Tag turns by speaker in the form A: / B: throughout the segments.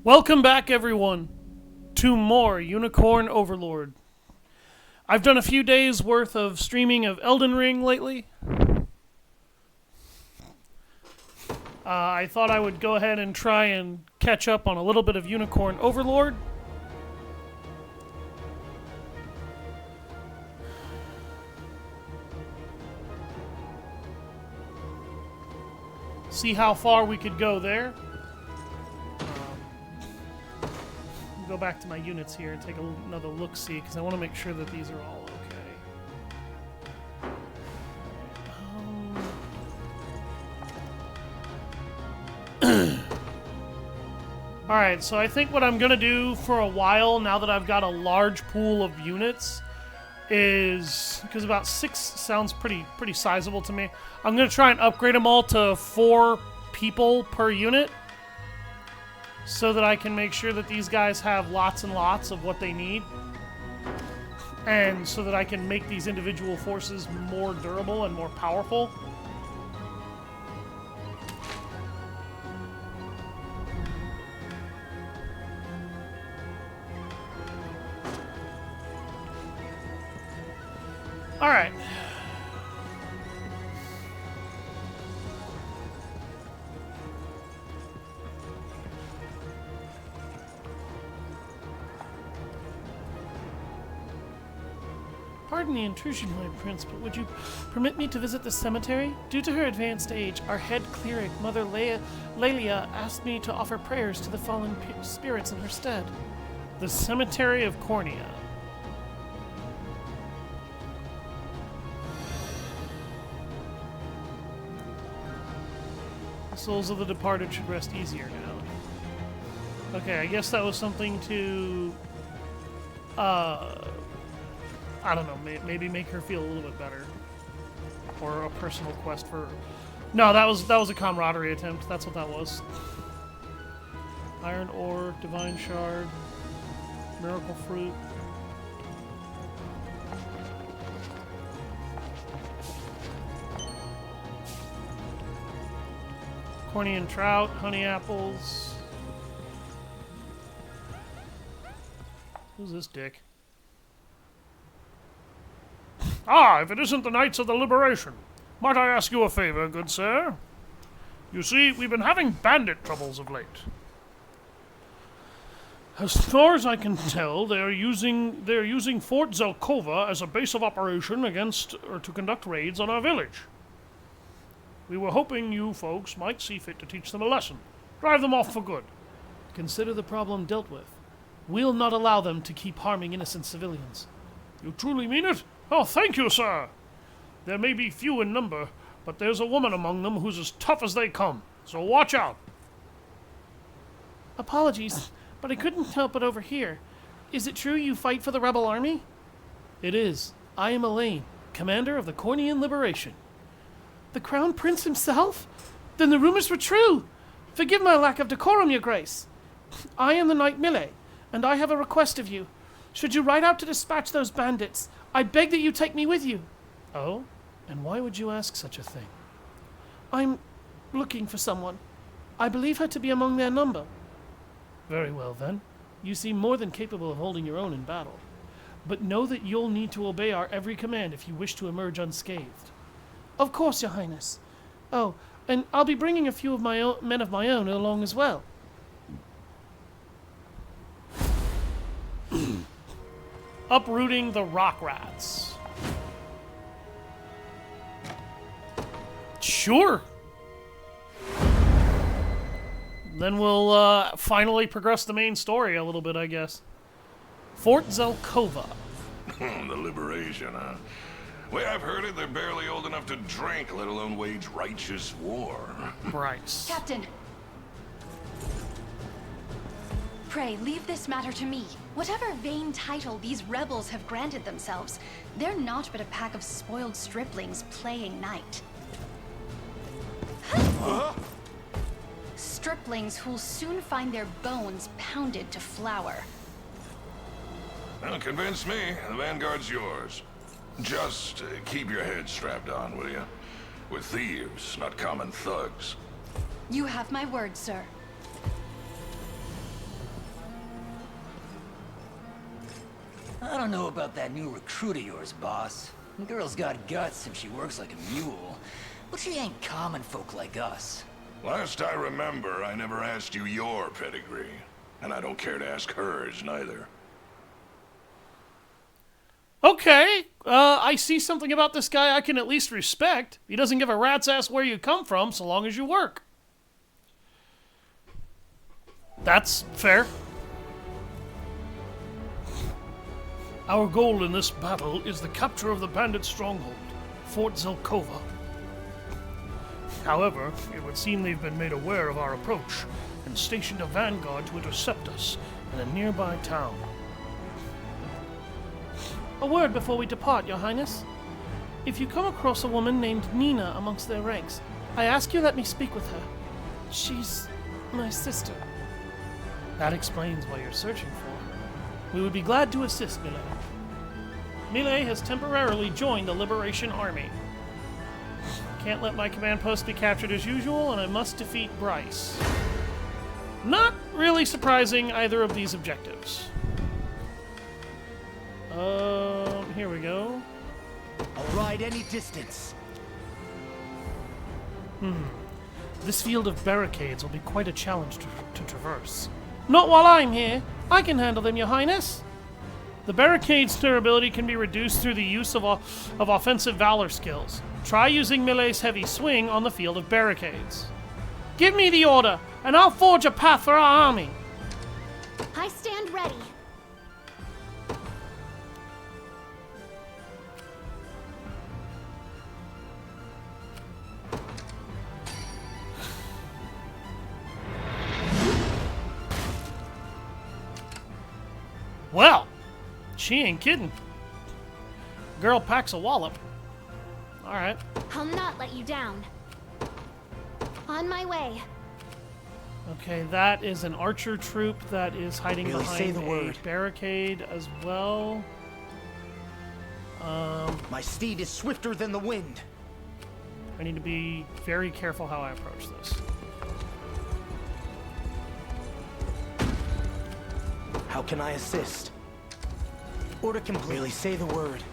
A: Welcome back, everyone, to more Unicorn Overlord. I've done a few days worth of streaming of Elden Ring lately. I thought I would go ahead and try and catch up on a little bit of Unicorn Overlord. See how far we could go there. Go back to my units here and take another look-see, because I want to make sure that these are all okay. Alright, so I think what I'm going to do for a while, now that I've got a large pool of units, is, because about 6 sounds pretty sizable to me, I'm going to try and upgrade them all to 4 people per unit, so that I can make sure that these guys have lots and lots of what they need. And so that I can make these individual forces more durable and more powerful. Alright. Pardon the intrusion, my prince, but would you permit me to visit the cemetery? Due to her advanced age, our head cleric, Mother Lelia, asked me to offer prayers to the fallen spirits in her stead. The cemetery of Cornia. The souls of the departed should rest easier now. Okay, I guess that was something to... I don't know, maybe make her feel a little bit better. Or a personal quest for... No, that was a camaraderie attempt. That's what that was. Iron ore, divine shard, miracle fruit. Cornian trout, honey apples. Who's this dick? Ah, if it isn't the Knights of the Liberation. Might I ask you a favor, good sir? You see, we've been having bandit troubles of late. As far as I can tell, they're using Fort Zelkova as a base of operation to conduct raids on our village. We were hoping you folks might see fit to teach them a lesson. Drive them off for good.
B: Consider the problem dealt with. We'll not allow them to keep harming innocent civilians.
A: You truly mean it? Oh, thank you, sir. There may be few in number, but there's a woman among them who's as tough as they come. So watch out.
B: Apologies, but I couldn't help but overhear. Is it true you fight for the rebel army? It is. I am Elaine, commander of the Cornian Liberation. The Crown Prince himself? Then the rumors were true. Forgive my lack of decorum, your grace. I am the Knight Mille, and I have a request of you. Should you ride out to dispatch those bandits, I beg that you take me with you.
A: Oh? And why would you ask such a thing?
B: I'm looking for someone. I believe her to be among their number.
A: Very well, then.
B: You seem more than capable of holding your own in battle. But know that you'll need to obey our every command if you wish to emerge unscathed. Of course, your highness. Oh, and I'll be bringing a few of my men of my own along as well.
A: Uprooting the rock rats. Sure. Then we'll finally progress the main story a little bit, I guess. Fort Zelkova.
C: The Liberation, huh? Way I've heard it, they're barely old enough to drink, let alone wage righteous war.
A: Bryce.
D: Captain. Pray, leave this matter to me. Whatever vain title these rebels have granted themselves, they're not but a pack of spoiled striplings playing knight. Striplings who'll soon find their bones pounded to flour.
C: Well, convince me. The Vanguard's yours. Just keep your head strapped on, will you? We're thieves, not common thugs.
D: You have my word, sir.
E: I don't know about that new recruit of yours, boss. The girl's got guts if she works like a mule, but she ain't common folk like us.
C: Last I remember, I never asked you your pedigree. And I don't care to ask hers, neither.
A: Okay, I see something about this guy I can at least respect. He doesn't give a rat's ass where you come from, so long as you work. That's fair. Our goal in this battle is the capture of the bandit stronghold, Fort Zelkova. However, it would seem they've been made aware of our approach and stationed a vanguard to intercept us in a nearby town.
B: A word before we depart, Your Highness. If you come across a woman named Nina amongst their ranks, I ask you let me speak with her. She's my sister.
A: That explains what you're searching for. We would be glad to assist, Millet. Millet has temporarily joined the Liberation Army. Can't let my command post be captured as usual, and I must defeat Bryce. Not really surprising either of these objectives. Here we go.
E: I'll ride any distance.
A: This field of barricades will be quite a challenge to traverse.
B: Not while I'm here. I can handle them, Your Highness.
A: The barricade's durability can be reduced through the use of offensive valor skills. Try using Millet's heavy swing on the field of barricades.
B: Give me the order, and I'll forge a path for our army.
D: I stand ready.
A: Well, she ain't kidding. Girl packs a wallop. All right.
D: I'll not let you down. On my way.
A: Okay, that is an archer troop that is hiding
E: Really say
A: behind
E: the
A: a
E: word.
A: barricade as well.
E: My steed is swifter than the wind.
A: I need to be very careful how I approach this.
E: How can I assist? Order complete. Really say the word.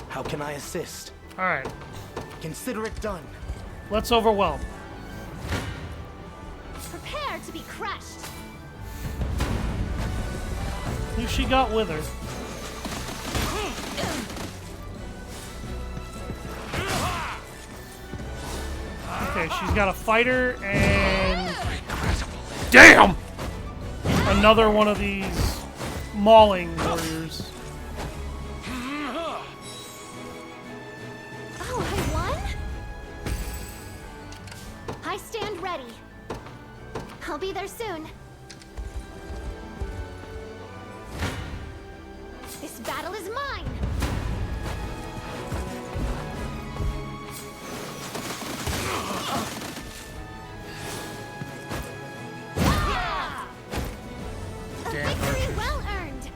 E: How can I assist?
A: All right,
E: Consider it done.
A: let's overwhelm.
D: Prepare to be crushed.
A: Who she got with her? Okay, she's got a fighter and... Damn! Another one of these mauling warriors.
D: Oh, I won? I stand ready. I'll be there soon. This battle is mine. A victory well earned.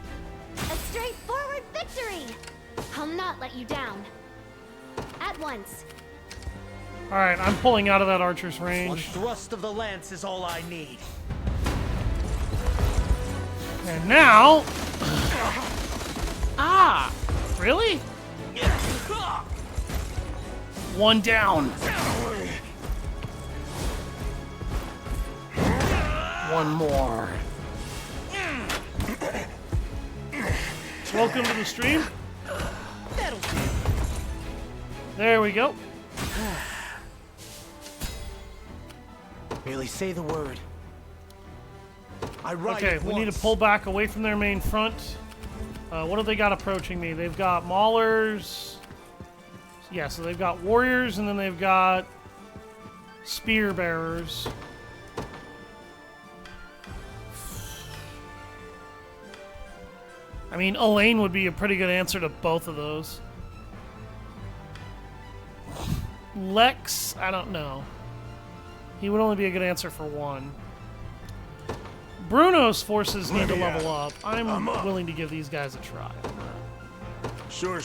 D: A straightforward victory. I'll not let you down. At once.
A: All right, I'm pulling out of that archer's
E: One
A: range.
E: thrust of the lance is all I need.
A: And now... Ah! Really? One down. One more. Welcome to the stream. There we go.
E: Really say the word. I ride
A: Okay,
E: at
A: we need to
E: once.
A: pull back away from their main front. What have they got approaching me? They've got maulers. Yeah, so they've got warriors, and then they've got spear bearers. I mean, Elaine would be a pretty good answer to both of those. Lex, I don't know. He would only be a good answer for one. Bruno's forces need to level up. I'm willing to give these guys a try.
F: Sure.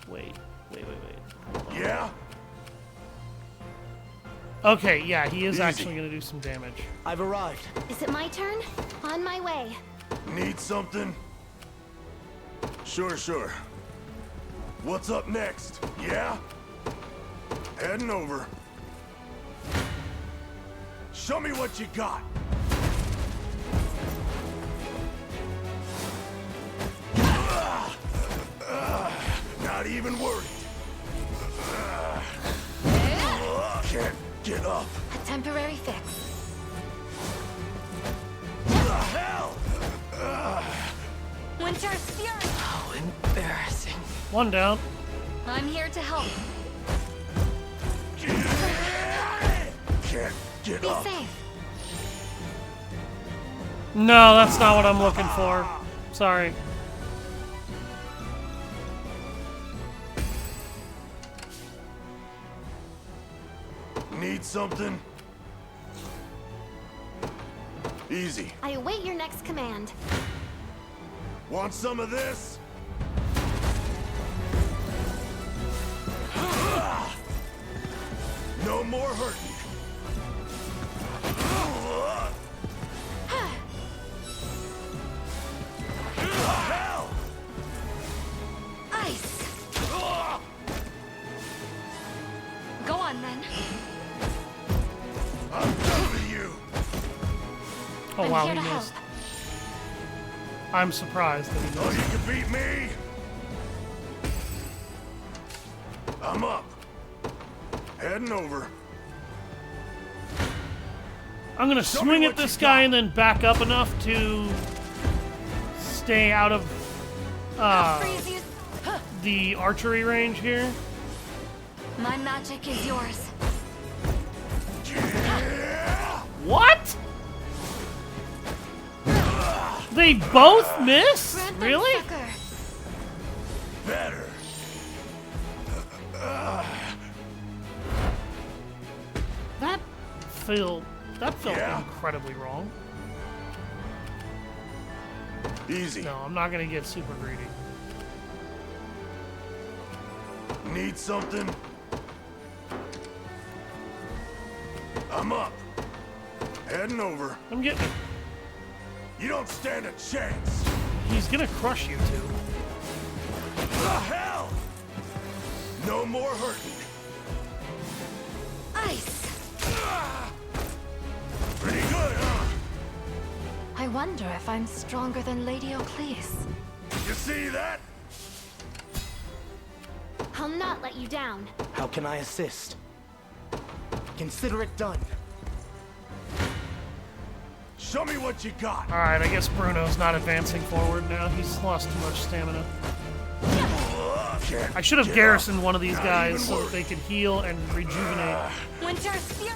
A: Wait. Hold on.
F: Yeah?
A: Okay, yeah, he is
F: Easy.
A: actually going to do some damage.
G: I've arrived.
H: Is it my turn? On my way.
F: Need something? Sure. What's up next? Yeah? Heading over. Show me what you got. Not even worried. Can't get up.
H: A temporary fix.
F: What the hell?
H: Winter's Fury!
E: How embarrassing.
A: One down.
D: I'm here to help.
F: Can't get
H: Be
F: up.
H: safe.
A: No, that's not what I'm looking for. Sorry.
F: Need something? Easy.
H: I await your next command.
F: Want some of this? No more hurting. Hell!
D: Ice! Go on, then.
F: I'm done with you.
A: Oh,
H: I'm
A: wow,
H: here
A: he
H: to
A: missed.
H: help.
A: I'm surprised that he
F: Oh,
A: missed.
F: you can beat me? I'm up. Heading over.
A: I'm going to
F: Show me
A: swing
F: what
A: at this
F: you
A: guy
F: got.
A: and then back up enough to stay out of
D: Freeze you.
A: the archery range here.
D: My magic is yours.
F: Yeah!
A: What? They both miss?
H: Grant them
A: Really?
H: succor.
F: Better.
A: That felt
F: Yeah.
A: incredibly wrong.
F: Easy.
A: No, I'm not going to get super greedy.
F: Need something? I'm up. Heading over.
A: I'm getting it.
F: You don't stand a chance.
A: He's going to crush you two.
F: The hell? No more hurting.
D: Ice!
F: Pretty good, huh?
H: I wonder if I'm stronger than Lady Ocleus.
F: You see that?
H: I'll not let you down.
G: How can I assist? Consider it done.
F: Show me what you got.
A: Alright, I guess Bruno's not advancing forward now. He's lost too much stamina. I should have garrisoned one of these guys so that they could heal and rejuvenate.
D: Winter's Fury!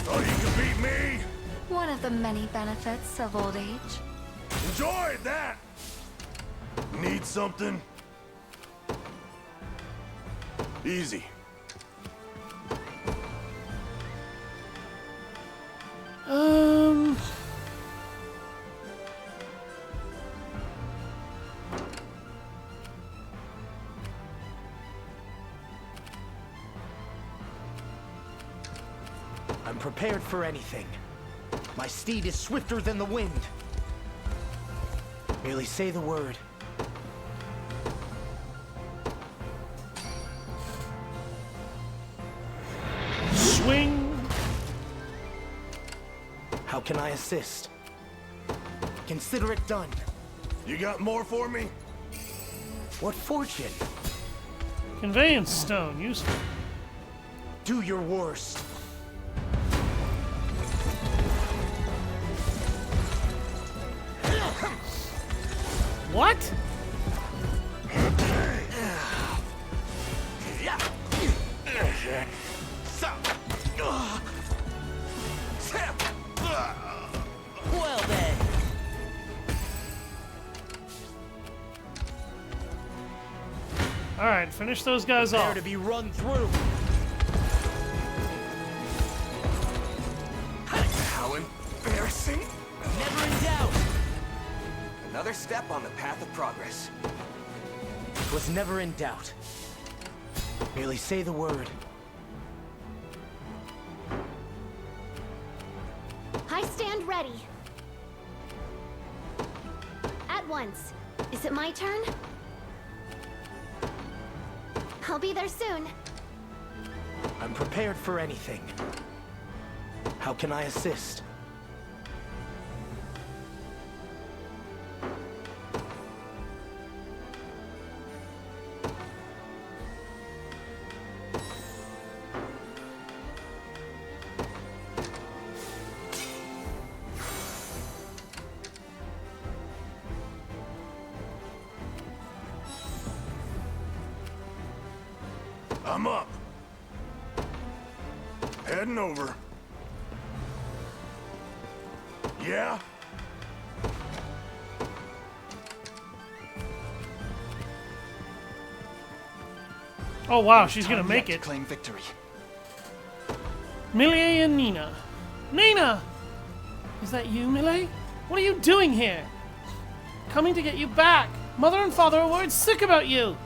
F: Oh, you can beat me?
D: One of the many benefits of old age.
F: Enjoyed that. Need something? Easy.
G: I'm prepared for anything. My steed is swifter than the wind. Merely say the word.
A: Swing!
G: How can I assist? Consider it done.
F: You got more for me?
G: What fortune?
A: Conveyance stone, useful.
G: Do your worst.
A: What?
G: Well then.
A: Alright, finish those guys
G: Prepare
A: off.
G: to be run through.
F: How embarrassing.
G: Never in doubt. Another step on the path of progress. Was never in doubt. Merely say the word.
H: I stand ready. At once. Is it my turn? I'll be there soon.
G: I'm prepared for anything. How can I assist?
F: I'm up. Heading over. Yeah?
A: Oh wow, she's gonna make it.
E: Claim victory.
A: Millie and Nina. Nina!
B: Is that you, Millie? What are you doing here? Coming to get you back. Mother and father are worried sick about you.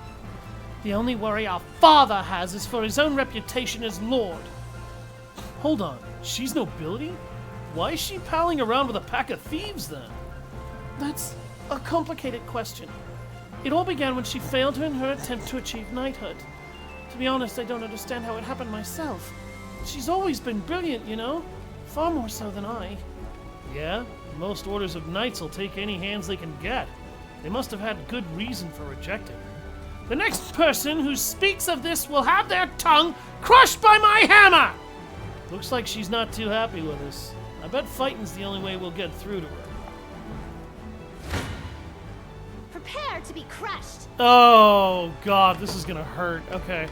B: The only worry our father has is for his own reputation as Lord. Hold on, she's nobility? Why is she palling around with a pack of thieves then? That's a complicated question. It all began when she failed in her attempt to achieve knighthood. To be honest, I don't understand how it happened myself. She's always been brilliant, you know? Far more so than I.
A: Yeah, most orders of knights will take any hands they can get. They must have had good reason for rejecting her.
B: The next person who speaks of this will have their tongue crushed by my hammer!
A: Looks like she's not too happy with us. I bet fighting's the only way we'll get through to her.
H: Prepare to be crushed.
A: Oh god, this is gonna hurt. Okay.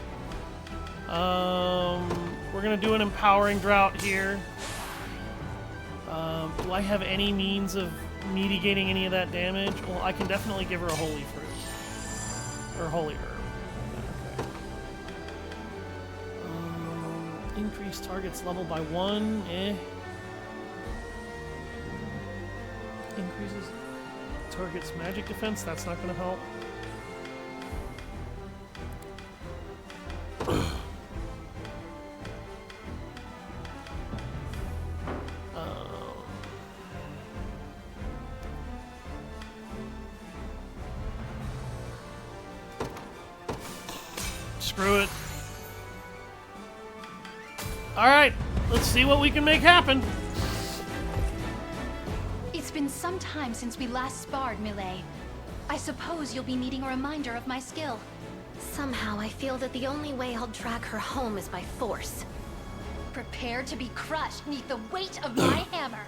A: We're gonna do an empowering drought here. Do I have any means of mitigating any of that damage? Well, I can definitely give her a holy fruit. Or holy herb. Okay. Increase target's level by 1. Increases target's magic defense. That's not gonna help. Screw it. Alright, let's see what we can make happen.
D: It's been some time since we last sparred, Millet. I suppose you'll be needing a reminder of my skill.
H: Somehow I feel that the only way I'll drag her home is by force.
D: Prepare to be crushed beneath the weight of my hammer.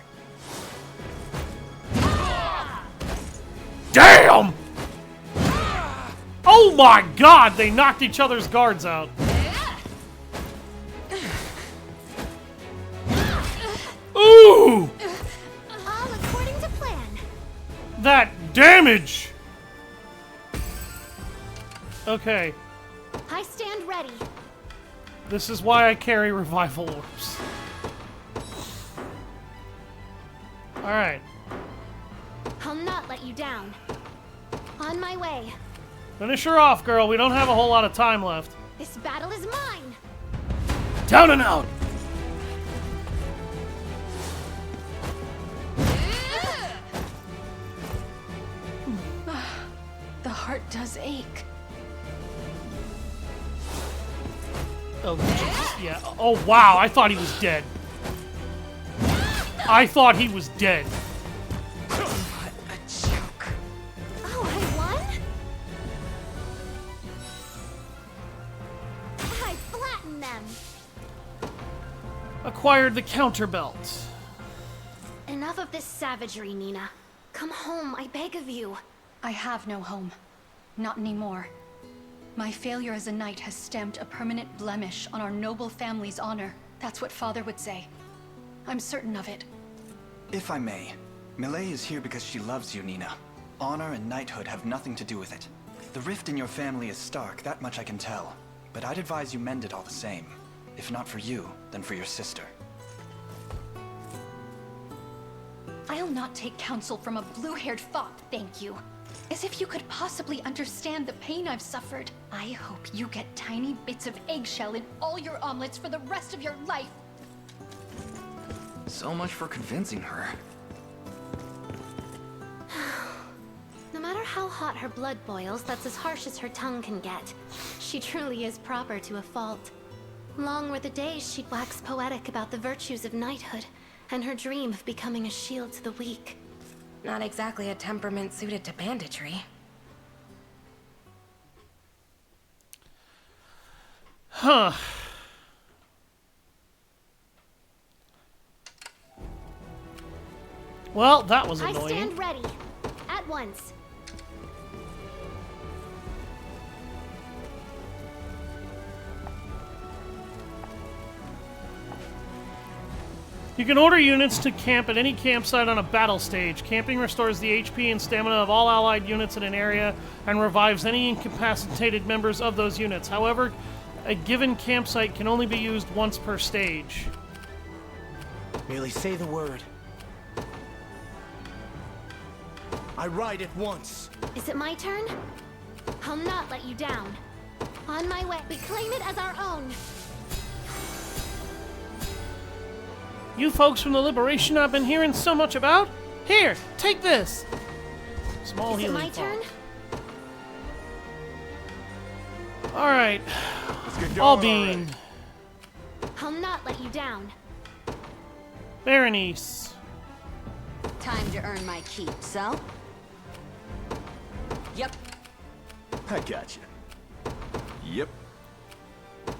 A: Damn! Oh my god, they knocked each other's guards out. Ooh!
H: All according to plan.
A: That damage! Okay,
H: I stand ready.
A: this is why I carry revival orbs. Alright,
H: I'll not let you down. On my way.
A: finish her off, girl. We don't have a whole lot of time left.
H: This battle is mine.
A: Down and out!
D: The heart does ache.
A: Oh, Jesus. Yeah. Oh, wow. I thought he was dead. I thought he was dead.
E: What a joke.
H: Oh, I won? I flattened them.
A: Acquired the counter belt.
H: Enough of this savagery, Nina. Come home, I beg of you.
D: I have no home. Not anymore. My failure as a knight has stamped a permanent blemish on our noble family's honor. That's what Father would say. I'm certain of it.
E: If I may, Millet is here because she loves you, Nina. Honor and knighthood have nothing to do with it. The rift in your family is stark, that much I can tell. But I'd advise you mend it all the same. If not for you, then for your sister.
D: I'll not take counsel from a blue-haired fop, thank you. As if you could possibly understand the pain I've suffered. I hope you get tiny bits of eggshell in all your omelets for the rest of your life.
E: So much for convincing her.
H: No matter how hot her blood boils, that's as harsh as her tongue can get. She truly is proper to a fault. Long were the days she'd wax poetic about the virtues of knighthood, and her dream of becoming a shield to the weak.
I: Not exactly a temperament suited to banditry.
A: Huh. Well, that was
H: I
A: annoying.
H: stand ready. At once.
A: You can order units to camp at any campsite on a battle stage. Camping restores the HP and stamina of all allied units in an area and revives any incapacitated members of those units. However, a given campsite can only be used once per stage.
G: Merely say the word. I ride at once.
H: Is it my turn? I'll not let you down. On my way. We claim it as our own.
A: You folks from the Liberation I've been hearing so much about? Here, take this! Small
H: Is it
A: healing
H: my
A: font.
H: turn?
A: Alright.
F: Let's get
A: All
F: going
A: being.
H: I'll not let you down.
A: Berenice.
J: Time to earn my keep, so? Yep.
F: I got you. Yep.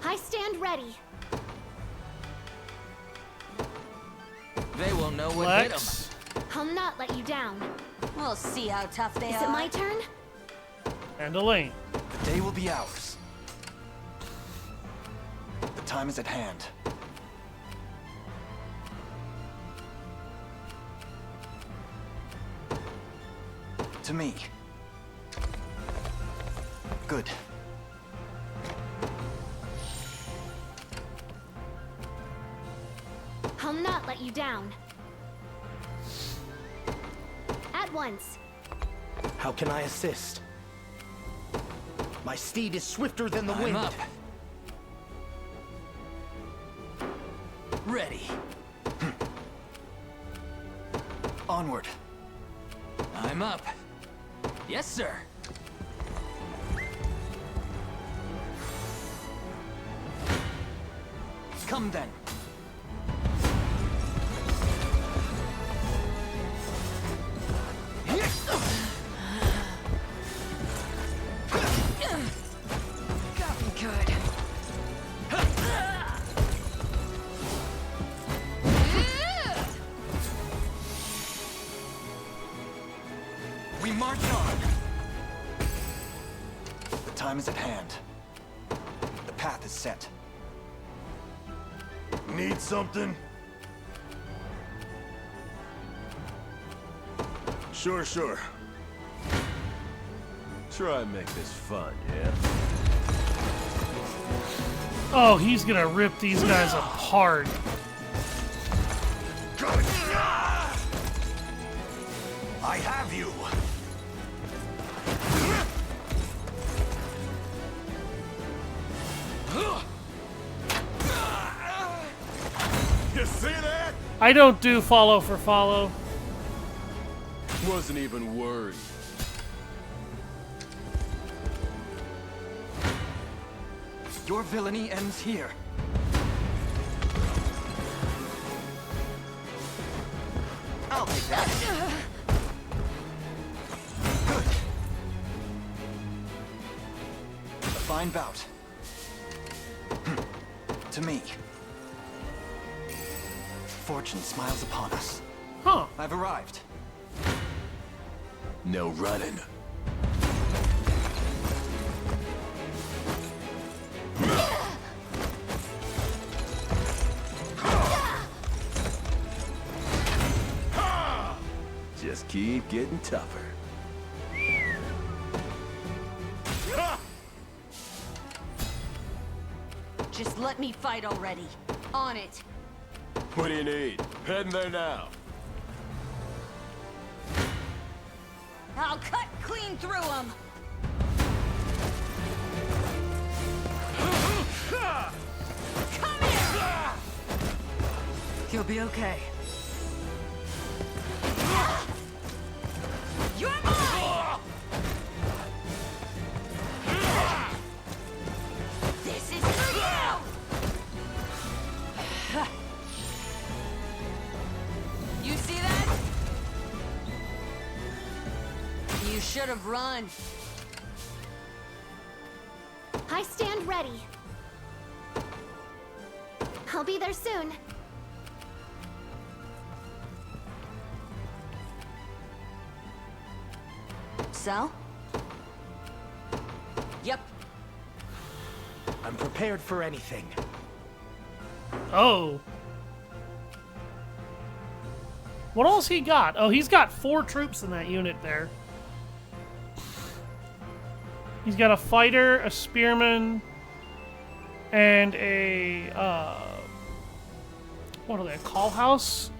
H: I stand ready.
G: They will know what hit 'em.
A: Lex.
H: I'll not let you down.
J: We'll see how tough they
H: Is
J: are.
H: it my turn?
A: And Elaine.
E: The day will be ours. The time is at hand. To me. Good.
H: I'll not let you down. At once.
G: How can I assist? My steed is swifter than the wind.
E: up.
G: Ready.
E: Onward.
G: I'm up. Yes, sir.
E: Come then.
J: Good.
E: We march on. The time is at hand. The path is set.
F: Need something? Sure. Try and make this fun, yeah?
A: Oh, he's gonna rip these guys apart.
F: I have you! You see that?
A: I don't do follow for follow.
F: Wasn't even worried.
E: Your villainy ends here. I'll take that. Good. A fine bout. To me. Fortune smiles upon us.
A: Huh.
E: I've arrived.
F: No running. Just keep getting tougher.
J: Just let me fight already. On it.
F: What do you need? Heading there now.
J: I'll cut clean through them. Come here!
I: You'll be okay.
J: You're mine! This is for you! You see that? You should have run.
H: I stand ready. I'll be there soon.
J: So? Yep.
G: I'm prepared for anything.
A: Oh. What else he got? Oh, he's got 4 troops in that unit there. He's got a fighter, a spearman, and a, what are they, a call house?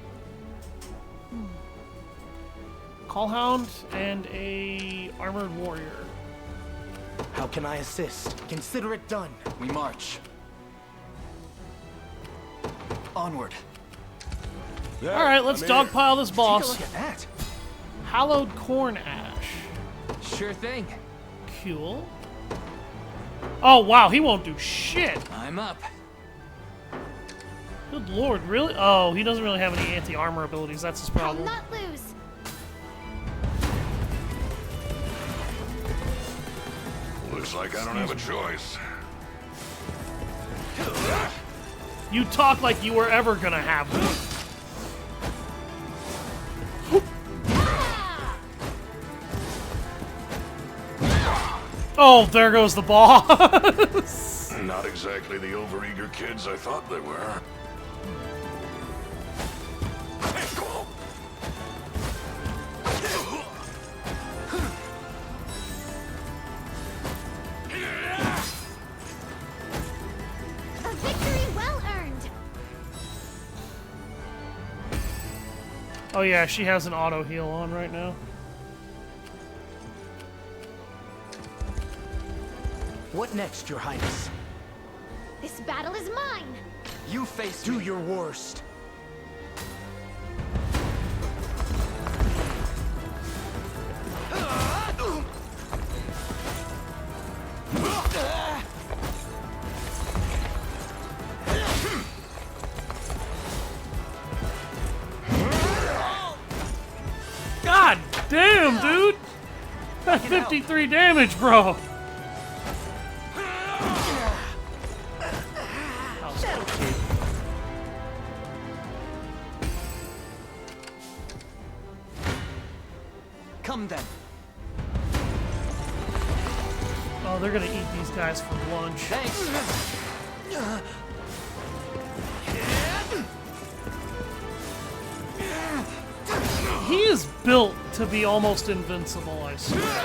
A: Call hound, and a armored warrior.
G: How can I assist? Consider it done.
E: We march. Onward.
F: Yeah,
A: Alright, let's
F: I'm here.
A: dogpile this
G: Take a
A: boss.
G: look at that.
A: Hallowed corn ash.
G: Sure thing.
A: Cool. Oh, wow, he won't do shit.
E: I'm up.
A: Good lord, really? Oh, he doesn't really have any anti-armor abilities. That's his
H: I'll
A: problem.
H: not lose.
C: Looks like I don't have a choice.
A: You talk like you were ever gonna have one. Oh, there goes the boss.
C: Not exactly the overeager kids I thought they were.
H: A victory well earned.
A: Oh yeah, she has an auto heal on right now.
G: What next, Your Highness?
H: This battle is mine.
E: You face
G: Do
E: me.
G: your worst.
A: God damn, dude! That's 53 damage, bro!
E: Come then.
A: Oh, they're gonna eat these guys for lunch.
E: Thanks.
A: He is built to be almost invincible, I swear.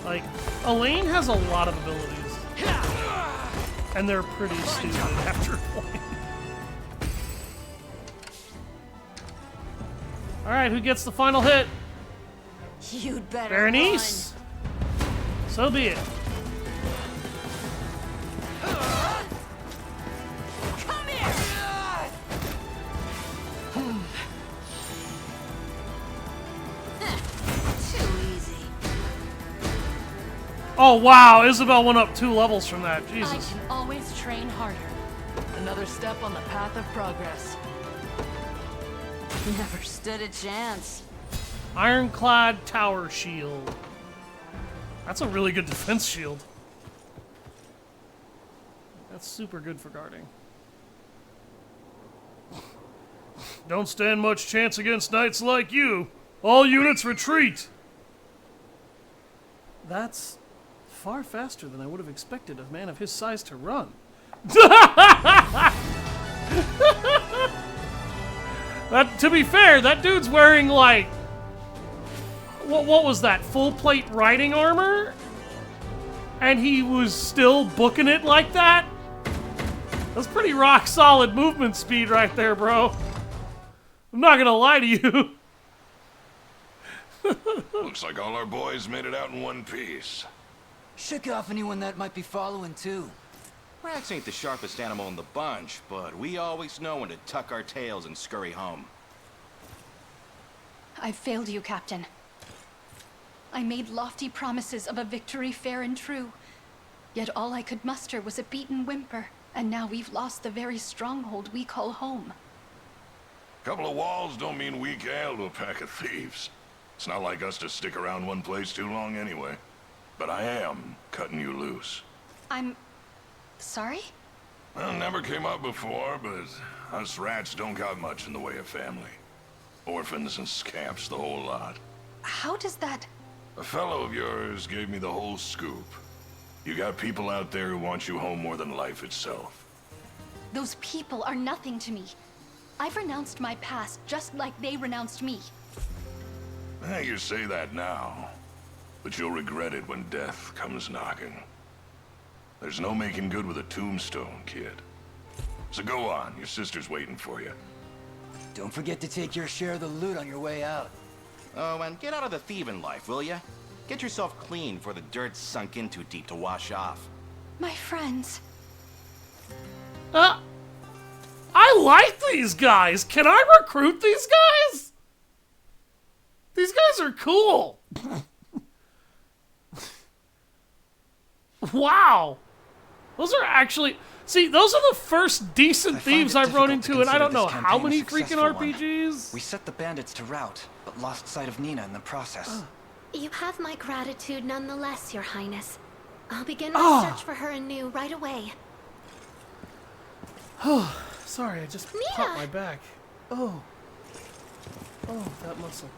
A: Like, Elaine has a lot of abilities. And they're pretty stupid after a point. Alright, who gets the final hit?
J: You'd better
A: Berenice? So be it.
J: run. Come here. Too easy.
A: Oh wow, Isabel went up 2 levels from that.
B: I
A: Jesus.
B: can always train harder. Another step on the path of progress.
J: Never stood a chance.
A: Ironclad Tower Shield. That's a really good defense shield. That's super good for guarding. Don't stand much chance against knights like you. All units retreat. That's far faster than I would have expected a man of his size to run. To be fair, that dude's wearing like what was that? Full plate riding armor? And he was still booking it like that? That's pretty rock solid movement speed right there, bro. I'm not gonna lie to you.
C: Looks like all our boys made it out in one piece.
K: Shook off anyone that might be following, too.
F: Rats ain't the sharpest animal in the bunch, but we always know when to tuck our tails and scurry home.
D: I failed you, Captain. I made lofty promises of a victory fair and true. Yet all I could muster was a beaten whimper, and now we've lost the very stronghold we call home.
C: Couple of walls don't mean weak ale to a pack of thieves. It's not like us to stick around one place too long anyway. But I am cutting you loose.
D: I'm... sorry?
C: Well, never came up before, but us rats don't got much in the way of family. Orphans and scamps, the whole lot.
D: How does that...
C: A fellow of yours gave me the whole scoop. You got people out there who want you home more than life itself.
D: Those people are nothing to me. I've renounced my past just like they renounced me.
C: You say that now, but you'll regret it when death comes knocking. There's no making good with a tombstone, kid. So go on, your sister's waiting for you.
K: Don't forget to take your share of the loot on your way out.
F: Oh, and get out of the thieving life, will ya? Get yourself clean before the dirt's sunk in too deep to wash off.
D: My friends.
A: I like these guys. Can I recruit these guys? These guys are cool. Wow. Those are actually... See, those are the first decent thieves I've run into, and I don't know how many freaking RPGs.
E: We set the bandits to rout, but lost sight of Nina in the process.
H: You have my gratitude nonetheless, Your Highness. I'll begin my search for her anew right away.
A: Sorry, I just
H: Nina!
A: popped my back. Oh, that muscle.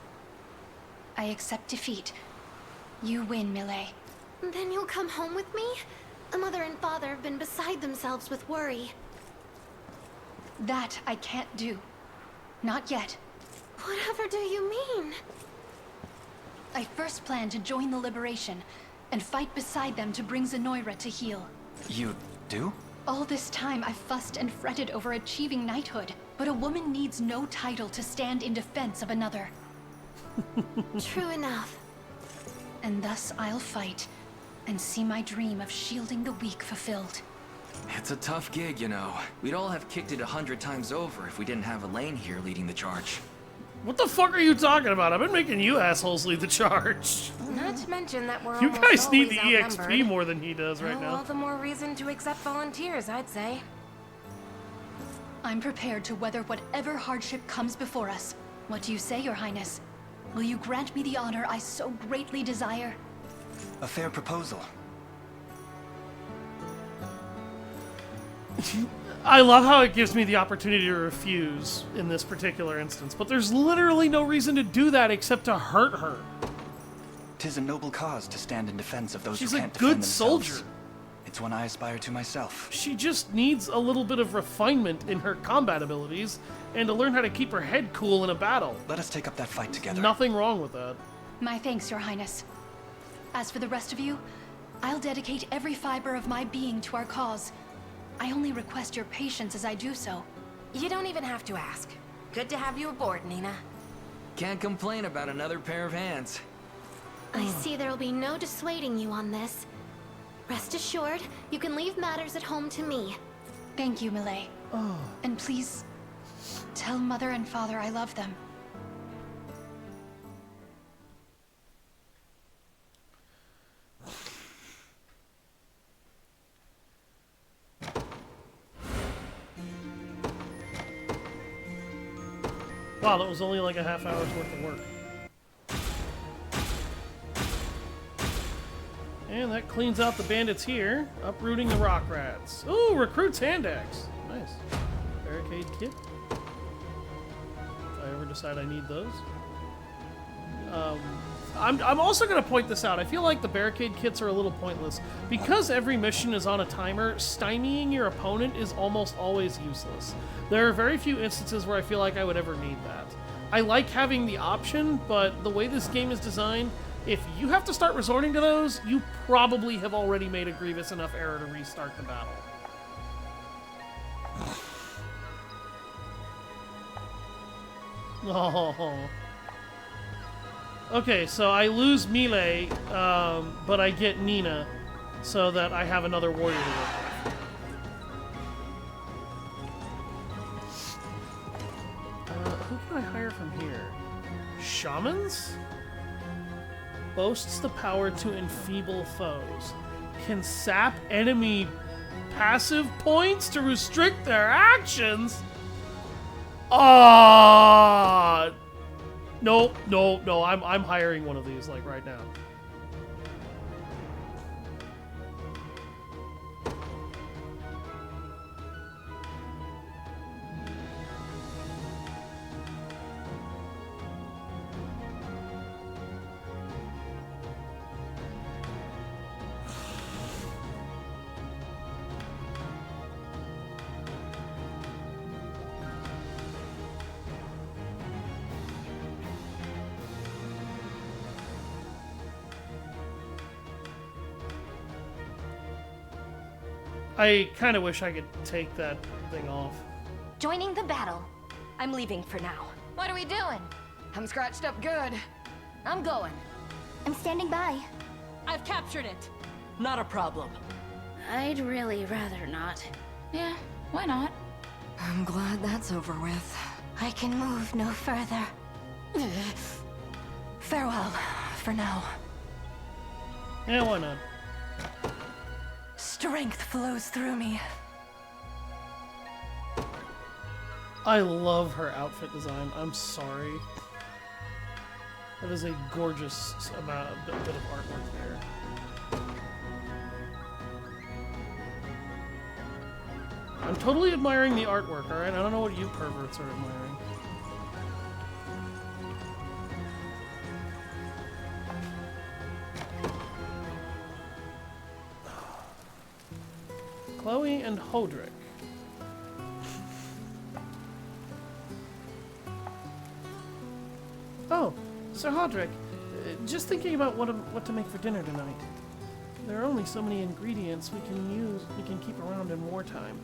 D: I accept defeat. You win, Millet.
H: Then you'll come home with me? Mother and father have been beside themselves with worry.
D: That I can't do. Not yet.
H: Whatever do you mean?
D: I first planned to join the Liberation and fight beside them to bring Zenoira to heel.
E: You do?
D: All this time I've fussed and fretted over achieving knighthood, but a woman needs no title to stand in defense of another.
H: True enough.
D: And thus I'll fight and see my dream of shielding the weak fulfilled.
L: It's a tough gig, you know. We'd all have kicked it 100 times over if we didn't have Elaine here leading the charge.
A: What the fuck are you talking about? I've been making you assholes lead the charge.
I: Not to mention that we're
A: You
I: almost
A: guys need the
I: always
A: EXP
I: outnumbered.
A: more than he does right now.
I: All the more reason to accept volunteers, I'd say.
D: I'm prepared to weather whatever hardship comes before us. What do you say, Your Highness? Will you grant me the honor I so greatly desire?
E: A fair proposal.
A: I love how it gives me the opportunity to refuse in this particular instance, but there's literally no reason to do that except to hurt her.
E: 'Tis a noble cause to stand in defense of those
A: She's
E: who
A: a
E: can't
A: good
E: defend themselves.
A: soldier.
E: It's one I aspire to myself.
A: She just needs a little bit of refinement in her combat abilities and to learn how to keep her head cool in a battle.
E: Let us take up that fight together.
A: Nothing wrong with that.
D: My thanks, Your Highness. As for the rest of you, I'll dedicate every fiber of my being to our cause. I only request your patience as I do so.
I: You don't even have to ask. Good to have you aboard, Nina.
L: Can't complain about another pair of hands.
H: I see there'll be no dissuading you on this. Rest assured, you can leave matters at home to me.
D: Thank you, Millet. And please, tell Mother and Father I love them.
A: Wow, that was only like a half hour's worth of work. And that cleans out the bandits here, uprooting the rock rats. Ooh, recruits hand axe. Nice. Barricade kit. If I ever decide I need those. I'm also going to point this out. I feel like the barricade kits are a little pointless. Because every mission is on a timer, stymieing your opponent is almost always useless. There are very few instances where I feel like I would ever need that. I like having the option, but the way this game is designed, if you have to start resorting to those, you probably have already made a grievous enough error to restart the battle. Oh. Okay, so I lose melee, but I get Nina, so that I have another warrior to work with. Who can I hire from here? Shamans? Boasts the power to enfeeble foes. Can sap enemy passive points to restrict their actions? Ah! No, I'm hiring one of these, like, right now. I kind of wish I could take that thing off.
I: Joining the battle. I'm leaving for now.
D: What are we doing?
J: I'm scratched up good. I'm going.
H: I'm standing by.
J: I've captured it. Not a problem.
H: I'd really rather not.
D: Yeah, why not?
I: I'm glad that's over with.
H: I can move no further.
I: Farewell, for now.
A: Yeah, why not?
I: Strength flows through me.
A: I love her outfit design. I'm sorry. That is a gorgeous bit of artwork there. I'm totally admiring the artwork, alright? I don't know what you perverts are admiring. Chloe and Hodrick. Oh, Sir Hodrick, just thinking about what to make for dinner tonight. There are only so many ingredients we can keep around in wartime,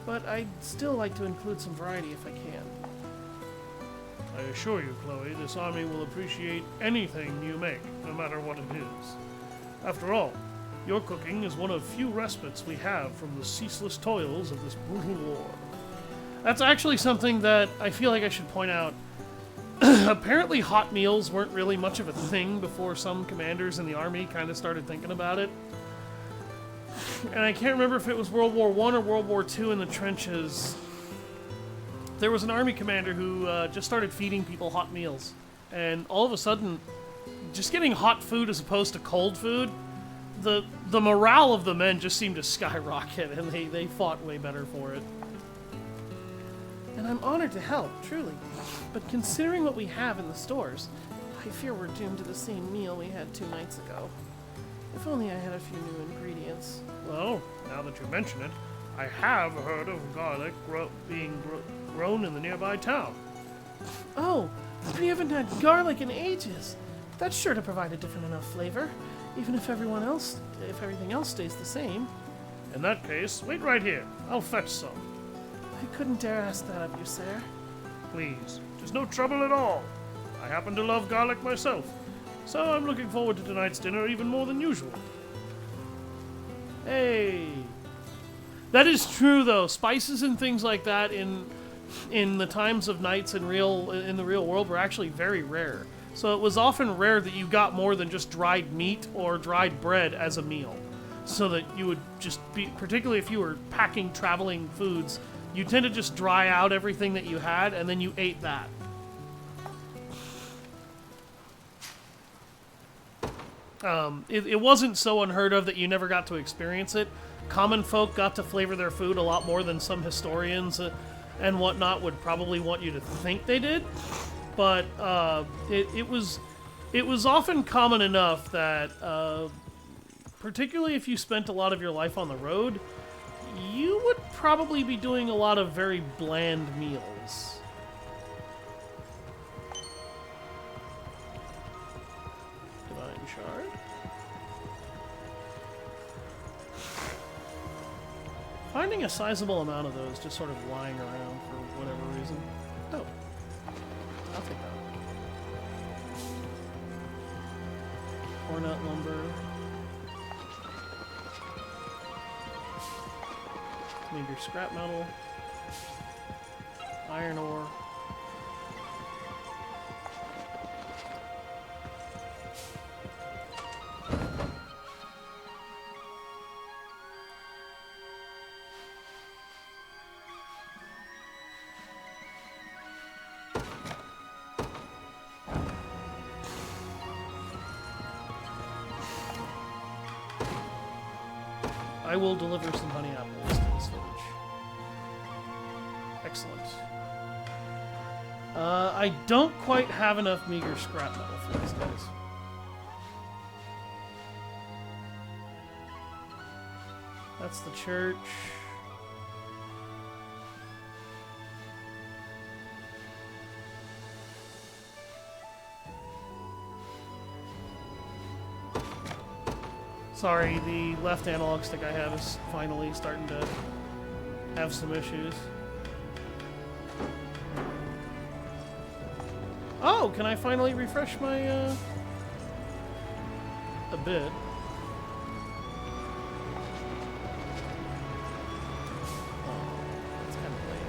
A: but I'd still like to include some variety if I can. I assure you, Chloe, this army will appreciate anything you make, no matter what it is. After all, your cooking is one of few respites we have from the ceaseless toils of this brutal war. That's actually something that I feel like I should point out. Apparently hot meals weren't really much of a thing before some commanders in the army kind of started thinking about it. And I can't remember if it was World War I or World War II in the trenches. There was an army commander who just started feeding people hot meals. And all of a sudden, just getting hot food as opposed to cold food, the morale of the men just seemed to skyrocket, and they fought way better for it. And I'm honored to help, truly. But considering what we have in the stores, I fear we're doomed to the same meal we had 2 nights ago. If only I had a few new ingredients. Well, now that you mention it, I have heard of garlic being grown in the nearby town. Oh, we haven't had garlic in ages. That's sure to provide a different enough flavor, even if everything else stays the same. In that case, wait right here. I'll fetch some. I couldn't dare ask that of you, sir. Please, there's no trouble at all. I happen to love garlic myself, so I'm looking forward to tonight's dinner even more than usual. Hey. That is true, though. Spices and things like that in the times of knights in the real world were actually very rare. So it was often rare that you got more than just dried meat or dried bread as a meal. So that you would just be, particularly if you were packing traveling foods, you tend to just dry out everything that you had, and then you ate that. It wasn't so unheard of that you never got to experience it. Common folk got to flavor their food a lot more than some historians and whatnot would probably want you to think they did. But it was often common enough that, particularly if you spent a lot of your life on the road, you would probably be doing a lot of very bland meals. Divine Shard. Finding a sizable amount of those just sort of lying around for whatever reason. Oh. I'll take that. Cornut lumber. Meager scrap metal. Iron ore. I will deliver some honey apples to this village. Excellent. I don't quite have enough meager scrap metal for these guys. That's the church. Sorry, the left analog stick I have is finally starting to have some issues. Oh, can I finally refresh my, a bit? Oh, that's kind of lame.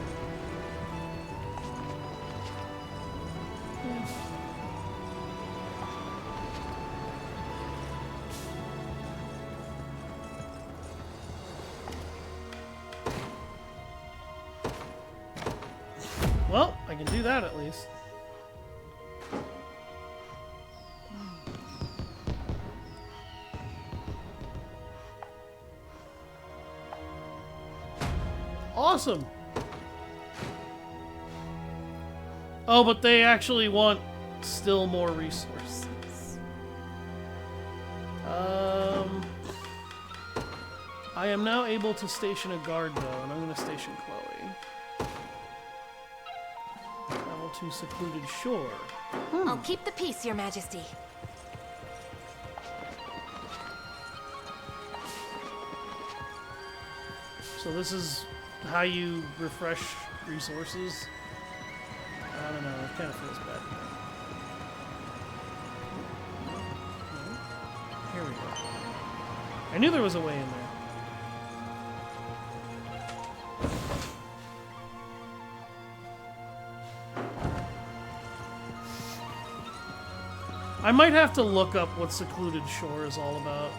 A: Well, I can do that at least. Awesome. Oh, but they actually want still more resources. I am now able to station a guard though, and I'm going to station Chloe. Travel to secluded shore.
I: I'll keep the peace, Your Majesty.
A: So this is how you refresh resources. I don't know, it kind of feels bad. Here we go. I knew there was a way in there. I might have to look up what Secluded Shore is all about.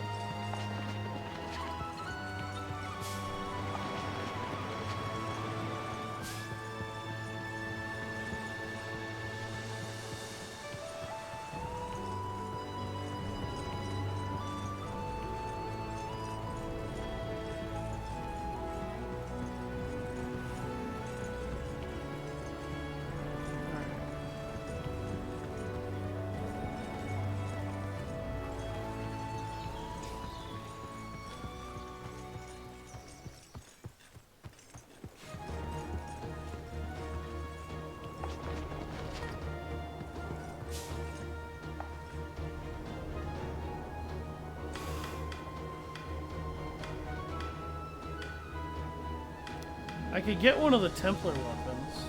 A: I could get one of the Templar weapons.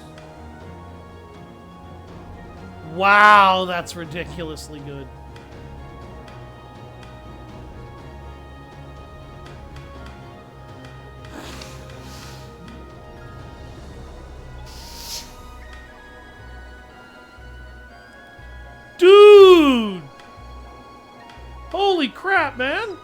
A: Wow, that's ridiculously good. Dude! Holy crap, man!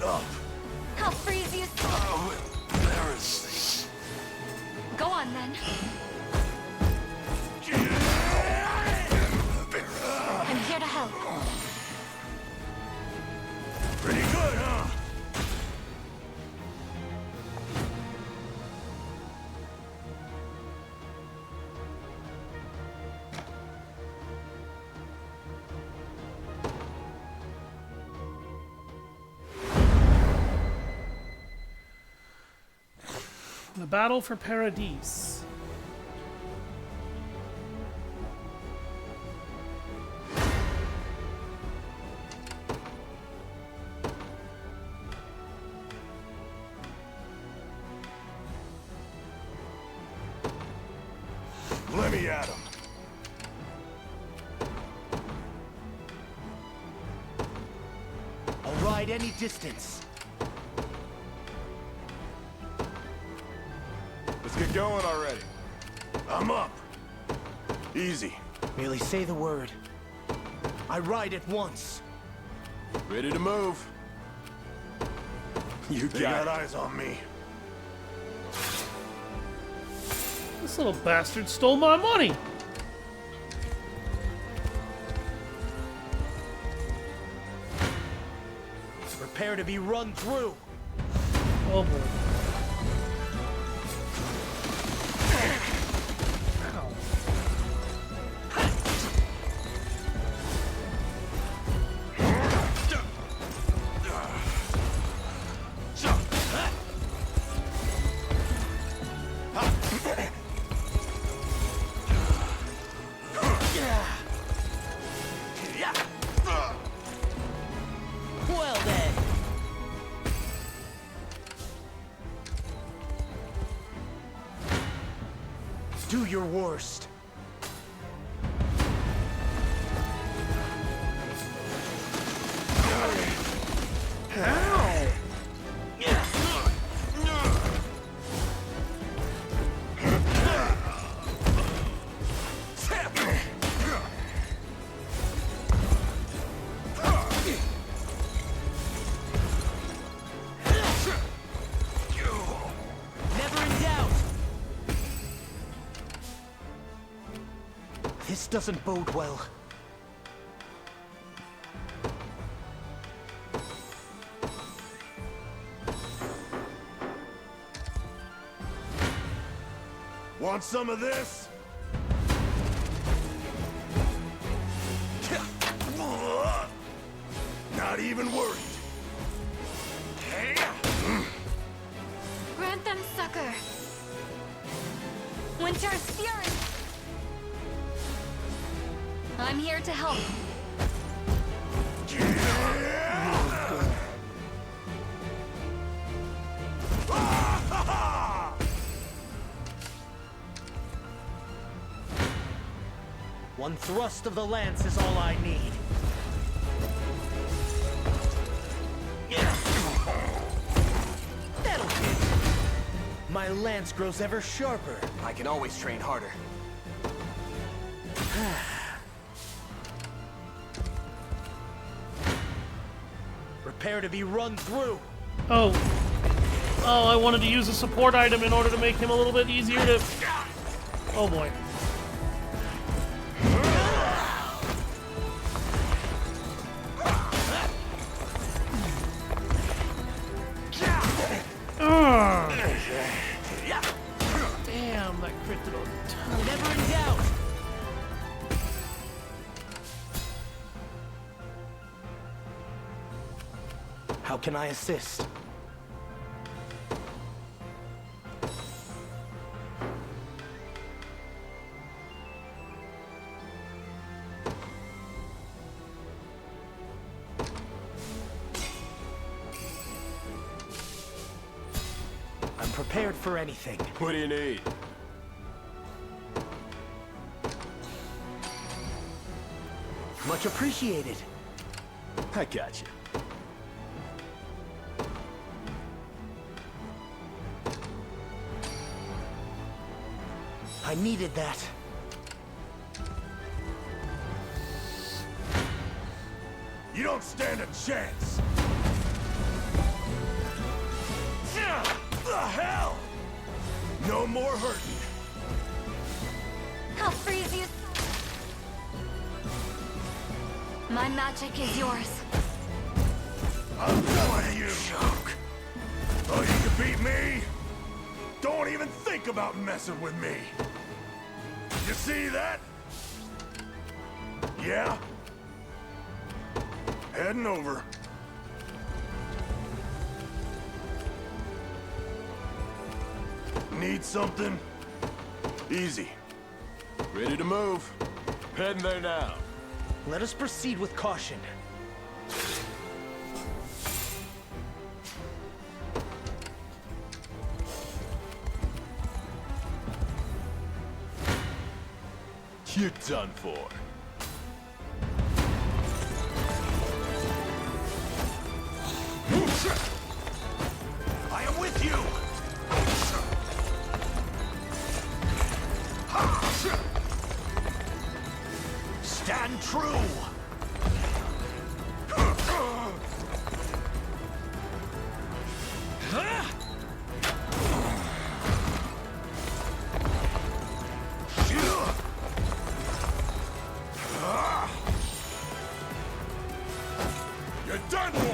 C: up.
D: I'll freeze you.
C: Oh, embarrassing.
D: Go on then. I'm here to help.
C: Pretty good, huh?
A: The battle for Paradise.
C: Let me at him.
G: I'll ride any distance.
C: Let's get going already. I'm up. Easy.
G: Merely say the word. I ride at once.
C: Ready to move. You got eyes on me.
A: This little bastard stole my money.
G: Prepare to be run through.
A: Oh boy.
G: Well then. Do your worst. Never in doubt. This doesn't bode well.
C: Want some of this? Not even worried.
D: Grant them succor. Winter's fury. I'm here to help.
G: One thrust of the lance is all I need. That'll hit. My lance grows ever sharper.
K: I can always train harder.
G: Prepare to be run through.
A: Oh. Oh, I wanted to use a support item in order to make him a little bit easier to... Oh boy. Damn, that crit did a ton.
G: Never in doubt. How can I assist? I'm prepared for anything.
C: What do you need?
G: Much appreciated.
C: I got you.
G: I needed that.
C: You don't stand a chance.
M: the hell? No more hurting.
D: I'll freeze you. My magic is yours.
M: I'm done with you. Joke. Oh, you can beat me? Don't even think about messing with me. You see that? Yeah? Heading over. Need something? Easy. Ready to move. Heading there now.
G: Let us proceed with caution.
M: You're done for. I am with you! Stand true! You're done for!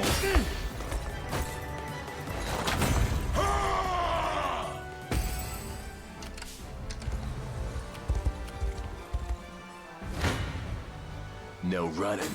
M: No running.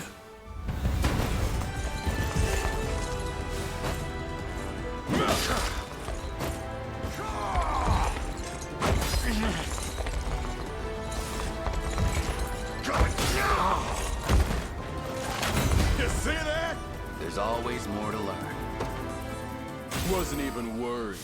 M: You see that?
L: There's always more to learn.
M: Wasn't even worried.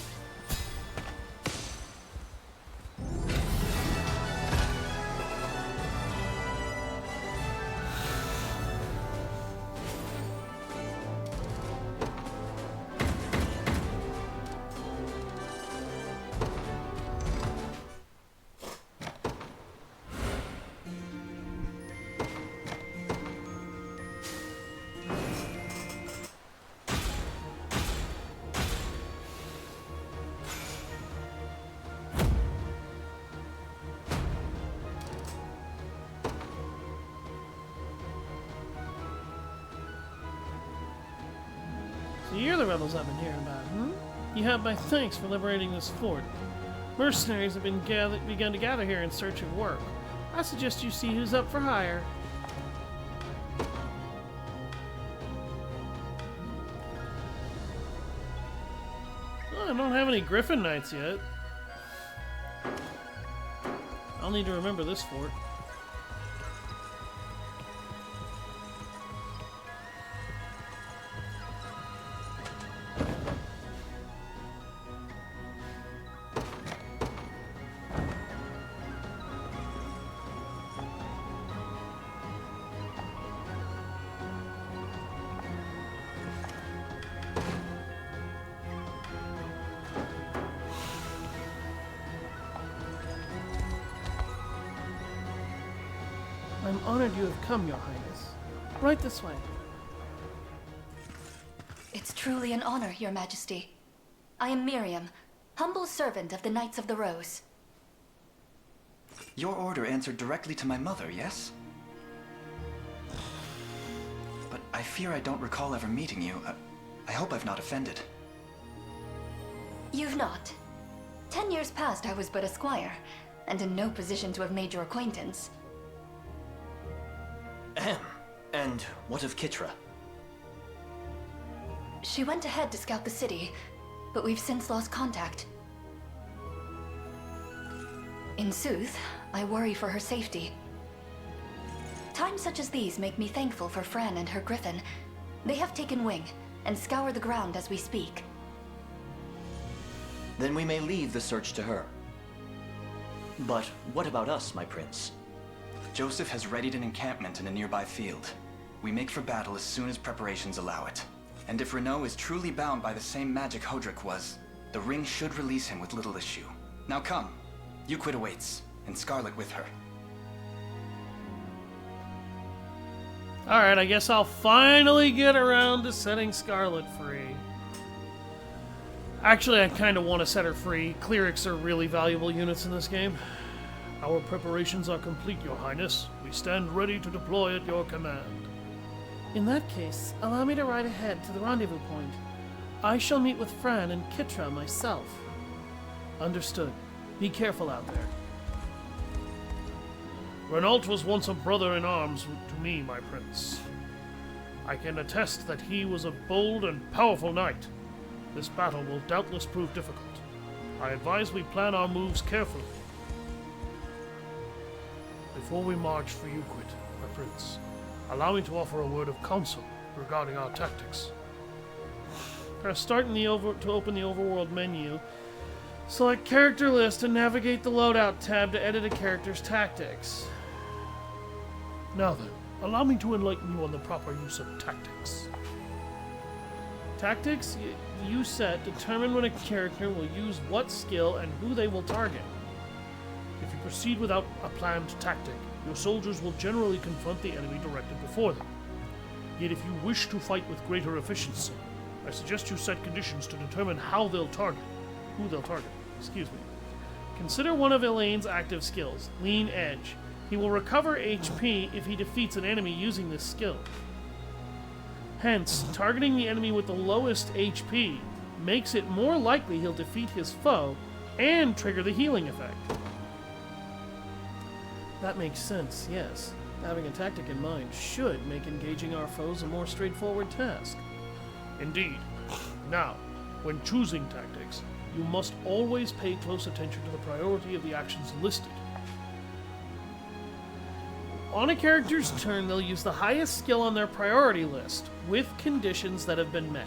A: So you're the rebels I've been hearing about, hmm? You have my thanks for liberating this fort. Mercenaries have begun to gather here in search of work. I suggest you see who's up for hire. Oh, I don't have any Griffin Knights yet. I'll need to remember this fort. I'm honored you have come, Your Highness. Right this way.
D: It's truly an honor, Your Majesty. I am Miriam, humble servant of the Knights of the Rose.
E: Your order answered directly to my mother, yes? But I fear I don't recall ever meeting you. I hope I've not offended.
D: You've not. 10 years past, I was but a squire, and in no position to have made your acquaintance.
G: Ahem. And what of Kitra?
D: She went ahead to scout the city, but we've since lost contact. In sooth, I worry for her safety. Times such as these make me thankful for Fran and her griffin. They have taken wing, and scour the ground as we speak.
G: Then we may leave the search to her. But what about us, my prince?
E: Joseph has readied an encampment in a nearby field. We make for battle as soon as preparations allow it. And if Renaud is truly bound by the same magic Hodrick was, the ring should release him with little issue. Now come. Euclid awaits, and Scarlet with her.
A: Alright, I guess I'll finally get around to setting Scarlet free. Actually, I kind of want to set her free. Clerics are really valuable units in this game. Our preparations are complete, Your Highness. We stand ready to deploy at your command.
B: In that case, allow me to ride ahead to the rendezvous point. I shall meet with Fran and Kitra myself.
A: Understood. Be careful out there. Renault was once a brother in arms to me, my prince. I can attest that he was a bold and powerful knight. This battle will doubtless prove difficult. I advise we plan our moves carefully. Before we march for Euquid, my prince, allow me to offer a word of counsel regarding our tactics.
B: Press start to open the overworld menu. Select character list and navigate the loadout tab to edit a character's tactics.
A: Now then, allow me to enlighten you on the proper use of tactics.
B: Tactics you set determine when a character will use what skill and who they will target.
A: If you proceed without a planned tactic, your soldiers will generally confront the enemy directly before them. Yet if you wish to fight with greater efficiency, I suggest you set conditions to determine who they'll target.
B: Consider one of Elaine's active skills, Lean Edge. He will recover HP if he defeats an enemy using this skill. Hence, targeting the enemy with the lowest HP makes it more likely he'll defeat his foe and trigger the healing effect. That makes sense, yes. Having a tactic in mind should make engaging our foes a more straightforward task.
A: Indeed. Now, when choosing tactics, you must always pay close attention to the priority of the actions listed.
B: On a character's turn, they'll use the highest skill on their priority list, with conditions that have been met.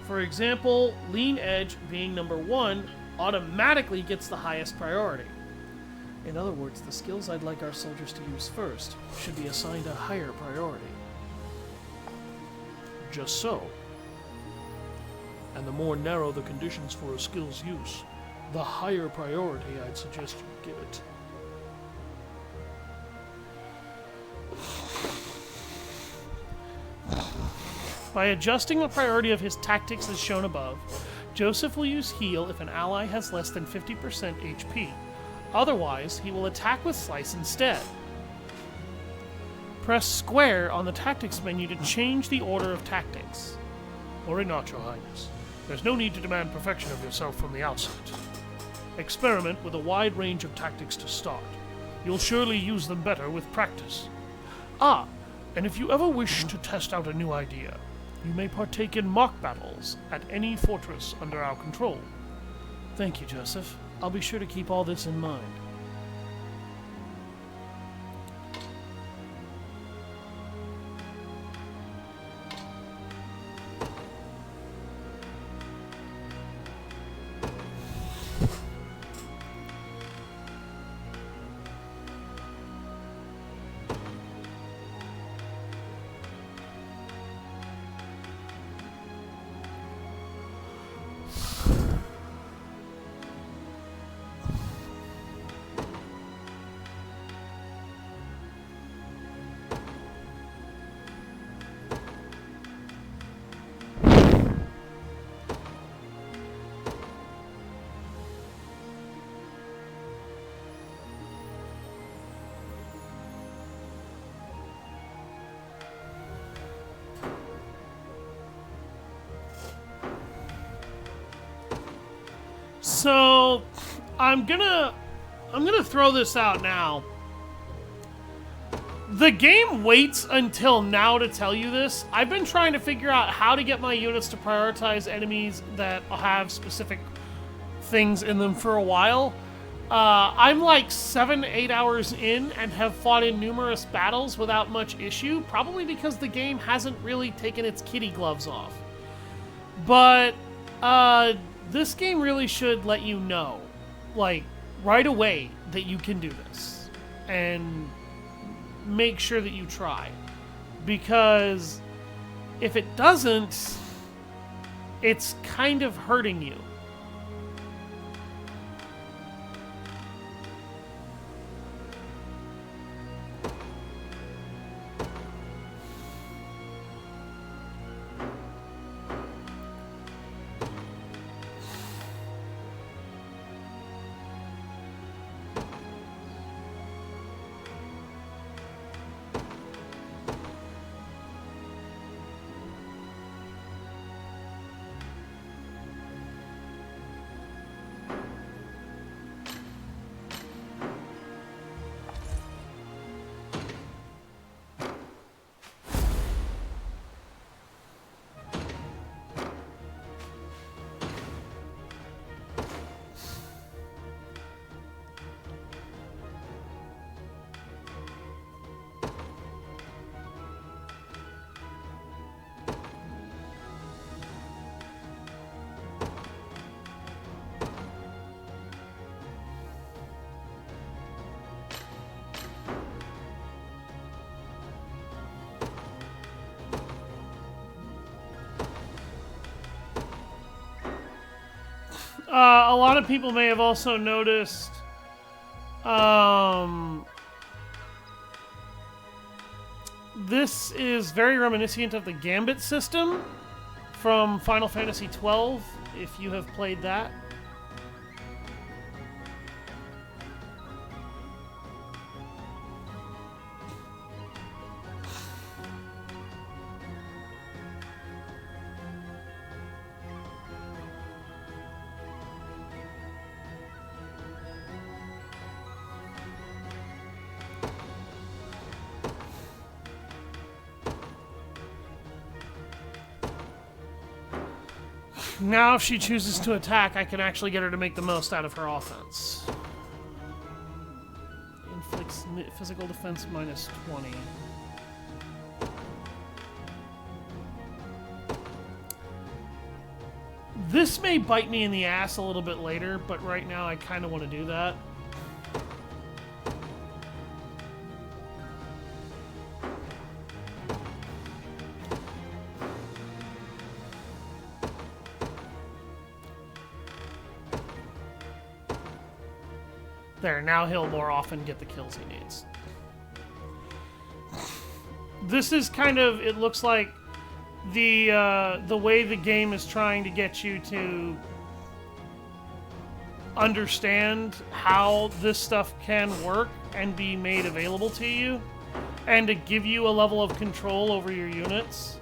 B: For example, Lean Edge, being number 1, automatically gets the highest priority. In other words, the skills I'd like our soldiers to use first should be assigned a higher priority.
A: Just so. And the more narrow the conditions for a skill's use, the higher priority I'd suggest you give it.
B: By adjusting the priority of his tactics as shown above, Joseph will use heal if an ally has less than 50% HP. Otherwise, he will attack with Slice instead. Press square on the tactics menu to change the order of tactics.
A: Worry not, Your Highness. There's no need to demand perfection of yourself from the outset. Experiment with a wide range of tactics to start. You'll surely use them better with practice. Ah, and if you ever wish to test out a new idea, you may partake in mock battles at any fortress under our control.
B: Thank you, Joseph. I'll be sure to keep all this in mind.
A: So, I'm gonna throw this out now. The game waits until now to tell you this. I've been trying to figure out how to get my units to prioritize enemies that have specific things in them for a while. I'm like 7-8 hours in and have fought in numerous battles without much issue, probably because the game hasn't really taken its kitty gloves off. But, this game really should let you know, like, right away that you can do this. And make sure that you try. Because if it doesn't, it's kind of hurting you. A lot of people may have also noticed this is very reminiscent of the Gambit system from Final Fantasy XII, if you have played that. Now, if she chooses to attack, I can actually get her to make the most out of her offense. Inflicts physical defense minus 20. This may bite me in the ass a little bit later, but right now I kind of want to do that. There, now he'll more often get the kills he needs. This is kind of, it looks like the way the game is trying to get you to understand how this stuff can work and be made available to you, and to give you a level of control over your units.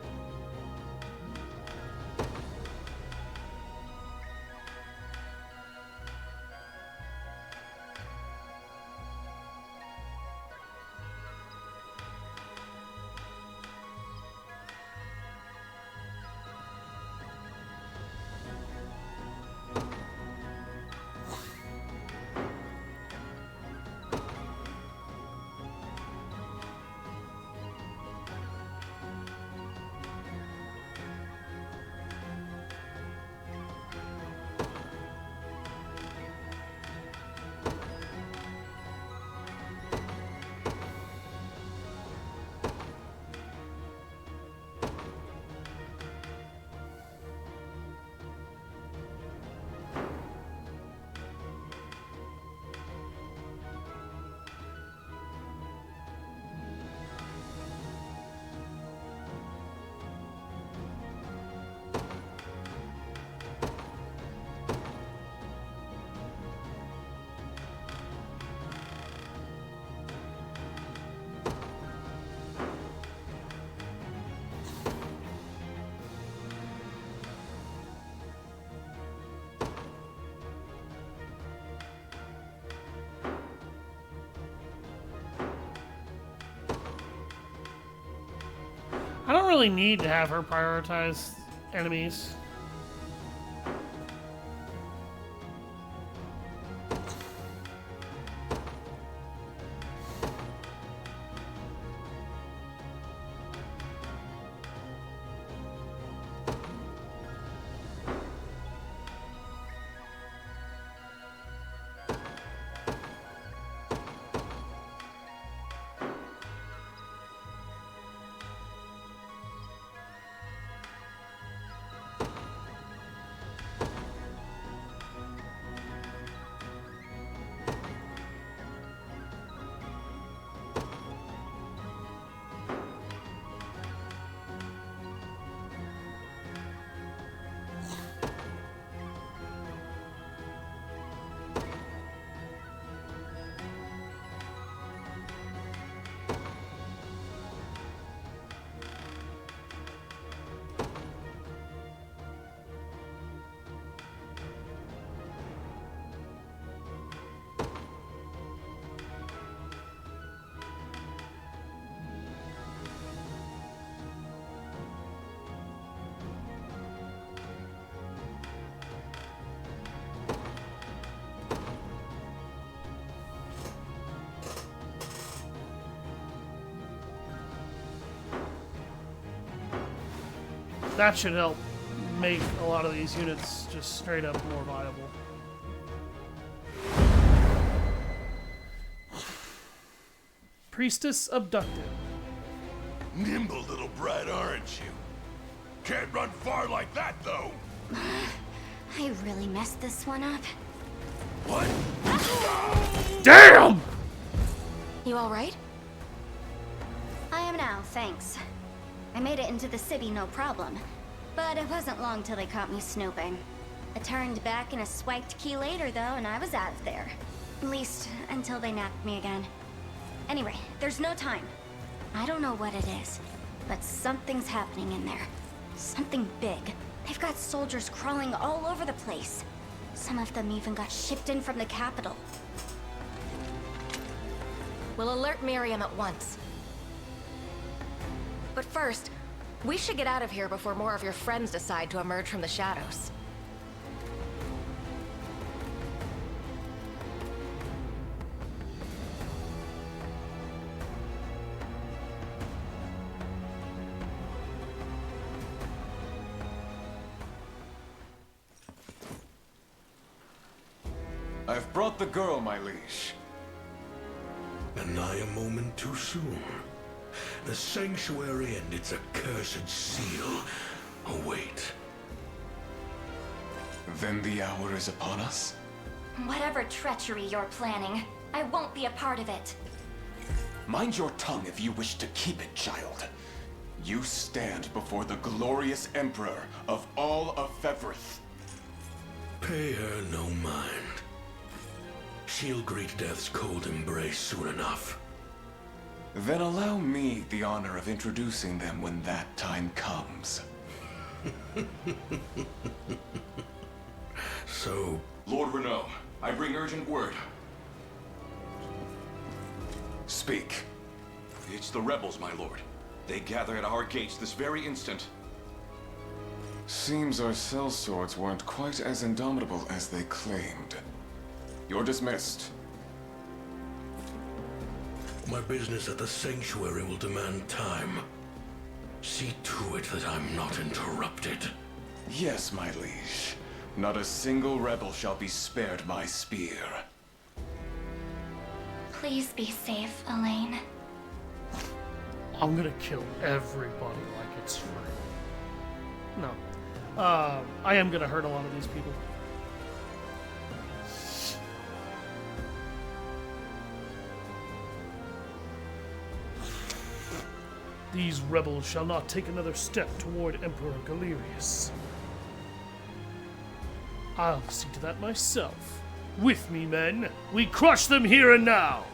A: I don't really need to have her prioritize enemies. That should help make a lot of these units just straight up more viable. Priestess abducted.
M: Nimble little brat, aren't you? Can't run far like that, though.
H: I really messed this one up.
M: What?
A: Damn!
I: You alright?
H: I am now, thanks. I made it into the city no problem. But it wasn't long till they caught me snooping. I turned back and a swiped key later though, and I was out of there. At least, until they nabbed me again. Anyway, there's no time. I don't know what it is, but something's happening in there. Something big. They've got soldiers crawling all over the place. Some of them even got shipped in from the capital.
I: We'll alert Miriam at once. But first, we should get out of here before more of your friends decide to emerge from the shadows.
N: I've brought the girl, my liege.
M: And I a moment too soon. The sanctuary and its accursed seal await.
N: Then the hour is upon us?
H: Whatever treachery you're planning, I won't be a part of it.
N: Mind your tongue if you wish to keep it, child. You stand before the glorious Emperor of all of Fevrith.
M: Pay her no mind. She'll greet death's cold embrace soon enough.
N: Then allow me the honor of introducing them when that time comes.
M: So...
N: Lord Renault, I bring urgent word. Speak.
O: It's the rebels, my lord. They gather at our gates this very instant.
N: Seems our sellswords weren't quite as indomitable as they claimed. You're dismissed.
M: My business at the sanctuary will demand time. See to it that I'm not interrupted.
N: Yes, my liege. Not a single rebel shall be spared my spear.
H: Please be safe, Elaine.
A: I'm gonna kill everybody like it's free. No. I am gonna hurt a lot of these people. These rebels shall not take another step toward Emperor Galerius. I'll see to that myself. With me, men. We crush them here and now!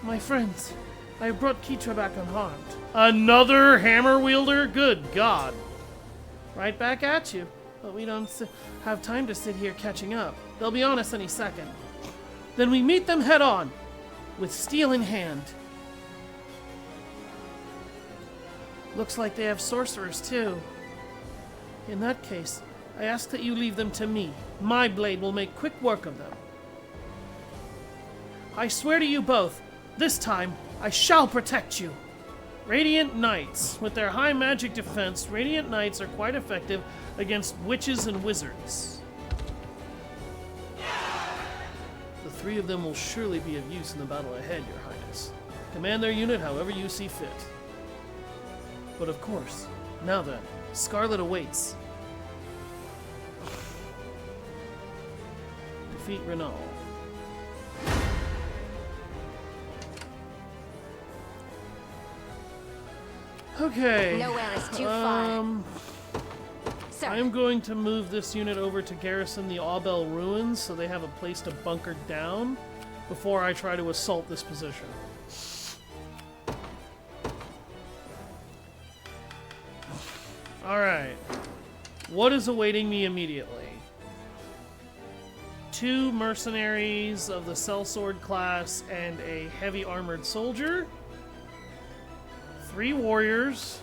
B: My friends, I brought Keitra back unharmed.
A: Another hammer wielder? Good God.
B: Right back at you. But we don't have time to sit here catching up. They'll be on us any second. Then we meet them head on, with steel in hand. Looks like they have sorcerers too. In that case, I ask that you leave them to me. My blade will make quick work of them. I swear to you both, this time I shall protect you.
A: Radiant Knights. With their high magic defense, Radiant Knights are quite effective against witches and wizards.
B: The three of them will surely be of use in the battle ahead, Your Highness. Command their unit however you see fit. But of course, now then, Scarlet awaits. Defeat Renault.
A: Okay.
I: Nowhere is too far. Sir.
A: I'm going to move this unit over to garrison the Aubel Ruins so they have a place to bunker down before I try to assault this position. Alright. What is awaiting me immediately? 2 mercenaries of the sellsword class and a heavy armored soldier. 3 warriors.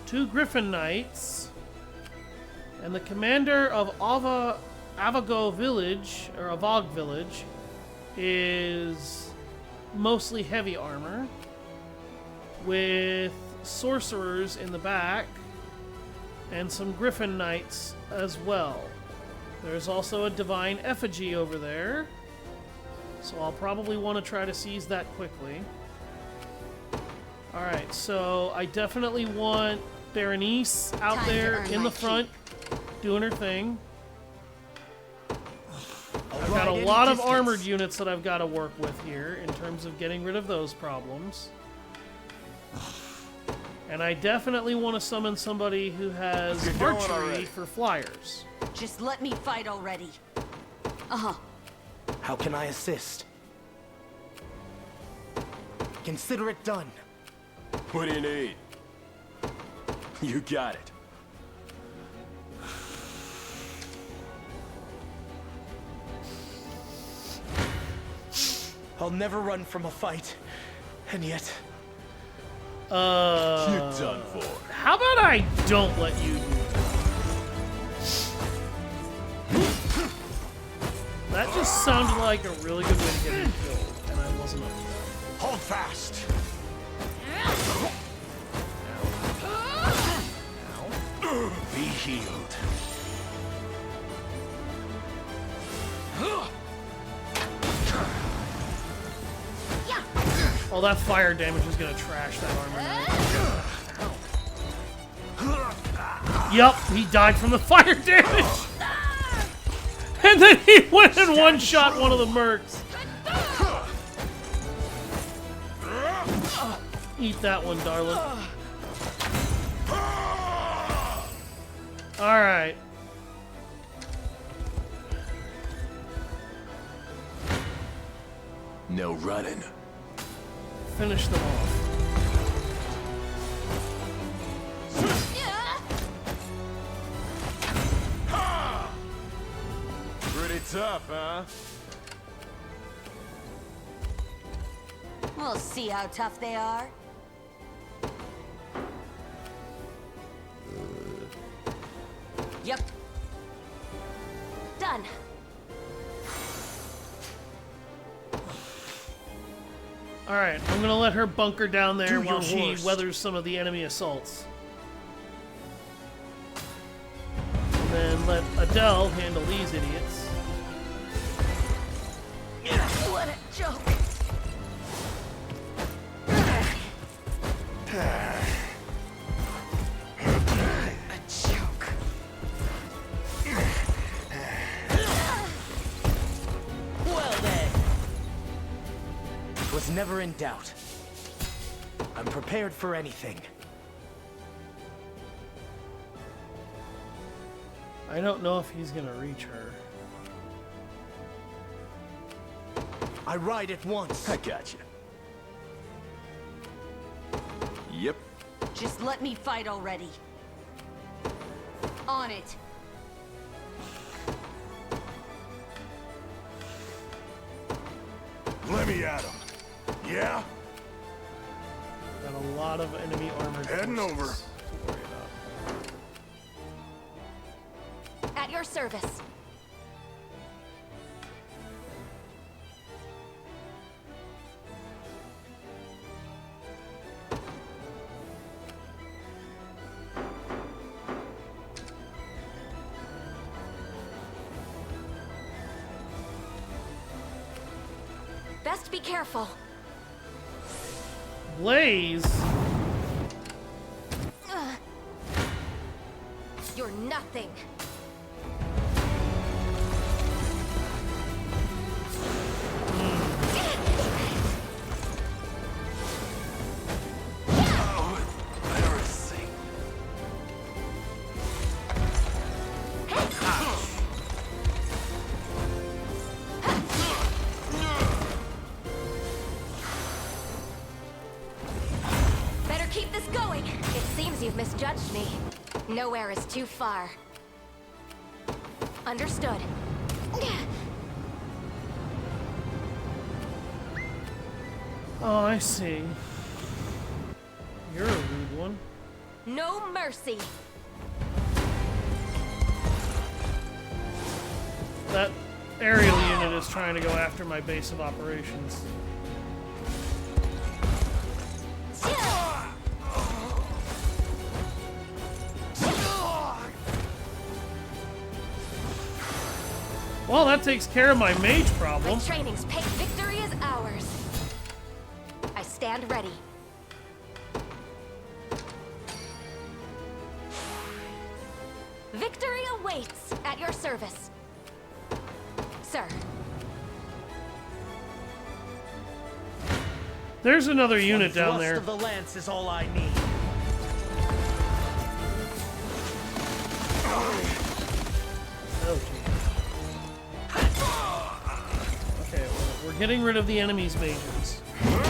A: 2 Griffin Knights. And the commander of Avog Village is mostly heavy armor with sorcerers in the back and some Griffin Knights as well. There's also a divine effigy over there. So I'll probably want to try to seize that quickly. Alright, so I definitely want Berenice out there in the front, doing her thing. I've got a lot of armored units that I've got to work with here in terms of getting rid of those problems. And I definitely want to summon somebody who has archery for flyers.
J: Just let me fight already. Uh-huh.
G: How can I assist? Consider it done.
O: What do you need? You got it.
G: I'll never run from a fight, and yet...
O: You're done for.
A: How about I don't let you do that? That just sounded like a really good way to get him killed, and I wasn't up for that.
M: Hold fast.
C: Be healed.
A: Oh, that fire damage is gonna trash that armor. Yup, he died from the fire damage! And then he went and one-shot one of the mercs. Eat that one, darling. Alright.
O: No running.
A: Finish them off.
O: Pretty tough, huh?
J: We'll see how tough they are. Yep. Done.
A: Alright, I'm gonna let her bunker down there while she weathers some of the enemy assaults. And then let Adele handle these idiots.
J: What a joke.
G: Was never in doubt. I'm prepared for anything.
A: I don't know if he's gonna reach her.
G: I ride at once.
O: I got you. Yep.
J: Just let me fight already. On it.
M: Let me at him. Yeah?
A: Got a lot of enemy armored
M: Heading over.
A: forces to worry about.
I: At your service. Best be careful.
A: Blaze?
I: You're nothing. You've misjudged me. Nowhere is too far. Understood.
A: Oh, I see. You're a rude one.
I: No mercy.
A: That aerial unit is trying to go after my base of operations.
B: Well, that takes care of my mage problem.
I: My training's paid victory. Stand ready. Victory awaits at your service. Sir.
A: There's another unit down there.
G: Of the lance is all I need.
A: Oh, okay, we're getting rid of the enemy's mages.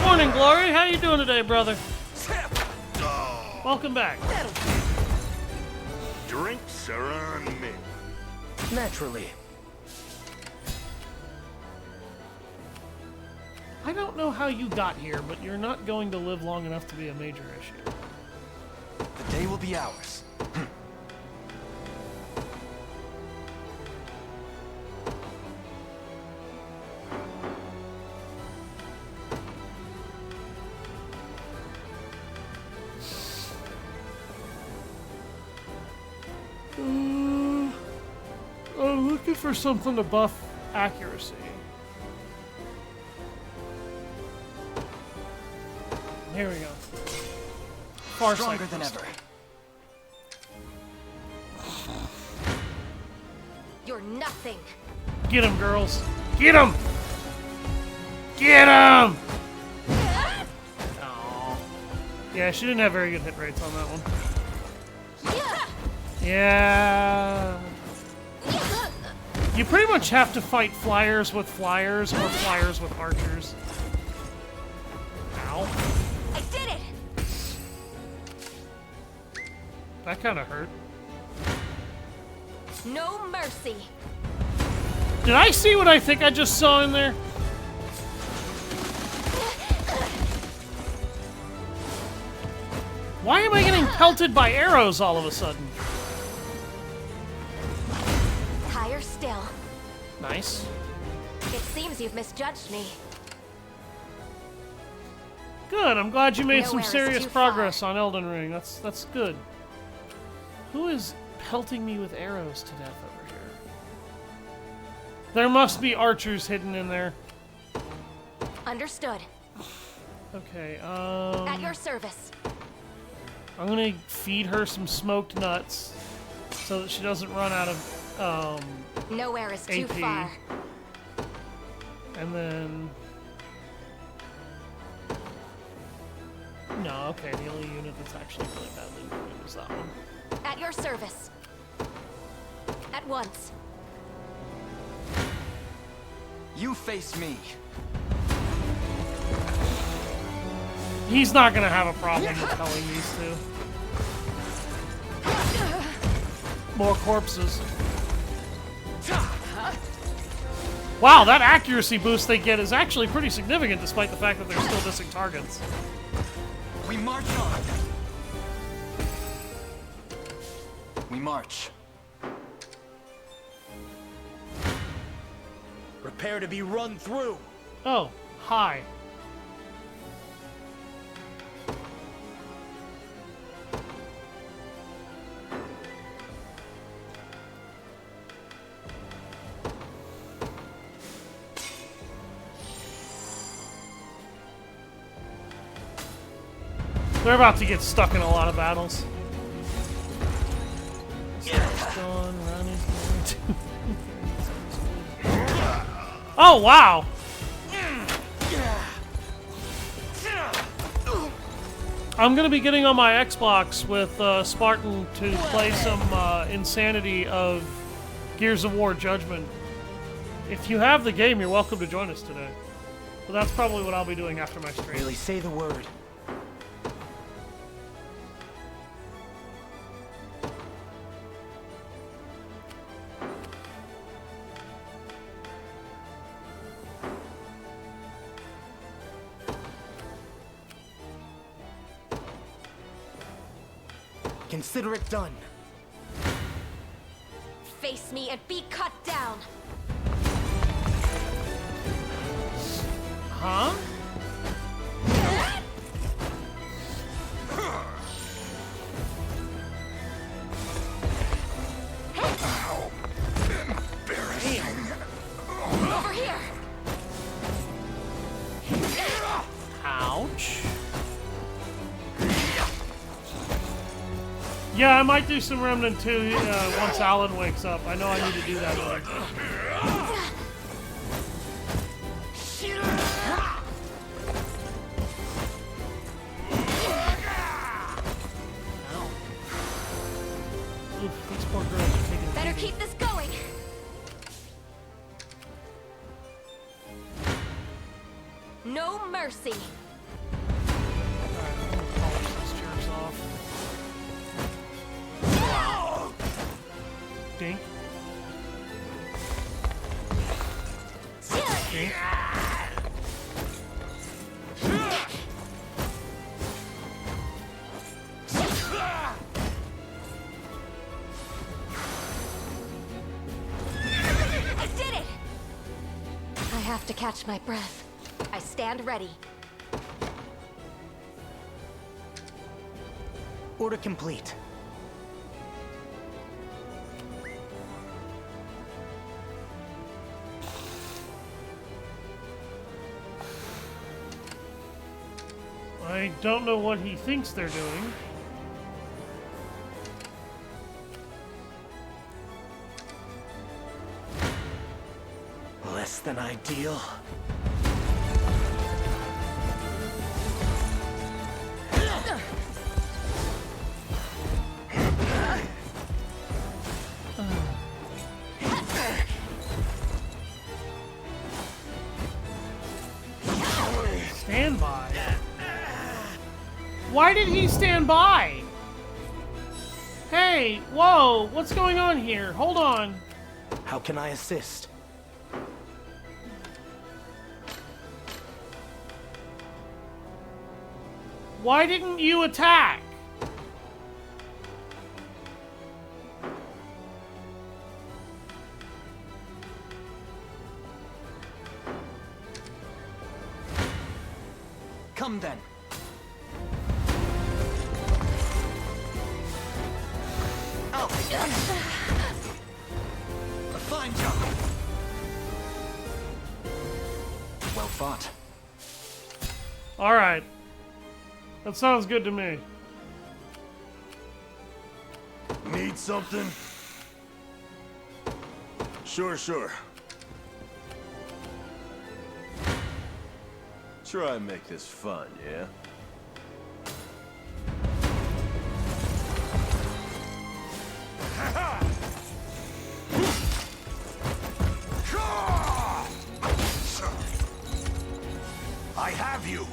A: Morning, Glory. How you doing today, brother? Welcome back.
M: Drinks are on me.
G: Naturally.
A: I don't know how you got here, but you're not going to live long enough to be a major issue.
E: The day will be ours.
A: I'm looking for something to buff accuracy. Here we go. Far
E: Stronger than ever.
I: You're nothing.
A: Get him, girls. Get him! Get him! Aww. Yeah, she didn't have very good hit rates on that one. Yeah. You pretty much have to fight flyers with flyers or flyers with archers. Ow.
I: I did it!
A: That kind of hurt.
I: No mercy.
A: Did I see what I think I just saw in there? Why am I getting pelted by arrows all of a sudden?
I: Higher still.
A: Nice.
I: It seems you've misjudged me.
A: Good, I'm glad you made some
I: Nowhere is
A: serious
I: too
A: progress on Elden Ring. That's good. Who is pelting me with arrows to death over here? There must be archers hidden in there.
I: Understood.
A: Okay,
I: At your service.
A: I'm gonna feed her some smoked nuts so that she doesn't run out of
I: Nowhere is too
A: AP.
I: far.
A: And then no, okay, the only unit that's actually really badly wounded is that one.
I: At your service. At once.
E: You face me.
A: He's not gonna have a problem with killing these two. More corpses. Wow, that accuracy boost they get is actually pretty significant despite the fact that they're still missing targets.
E: We march on. We march.
G: Prepare to be run through.
A: Oh, hi. They're about to get stuck in a lot of battles. Oh, wow! I'm gonna be getting on my Xbox with Spartan to play some Insanity of Gears of War Judgment. If you have the game, you're welcome to join us today. But that's probably what I'll be doing after my stream.
G: Really, say the word. Consider it done.
I: Face me and be cut down.
A: Huh?
I: Over here.
A: Ouch. Yeah, I might do some Remnant 2 once Alan wakes up. I know I need to do that later. Oof, these poor girls are taking a
I: Better
A: beating.
I: keep this going. No mercy.
A: Alright, I'm gonna polish these chairs off. Dink. Dink.
I: I did it! I have to catch my breath. I stand ready.
G: Order complete.
A: I don't know what he thinks they're doing.
G: Less than ideal.
A: Stand by. Why did he stand by? Hey, whoa, what's going on here? Hold on.
G: How can I assist?
A: Why didn't you attack?
G: Come then. Oh, a fine job.
E: Well fought.
A: All right. That sounds good to me.
M: Need something? Sure. Try and make this fun, yeah? I have you!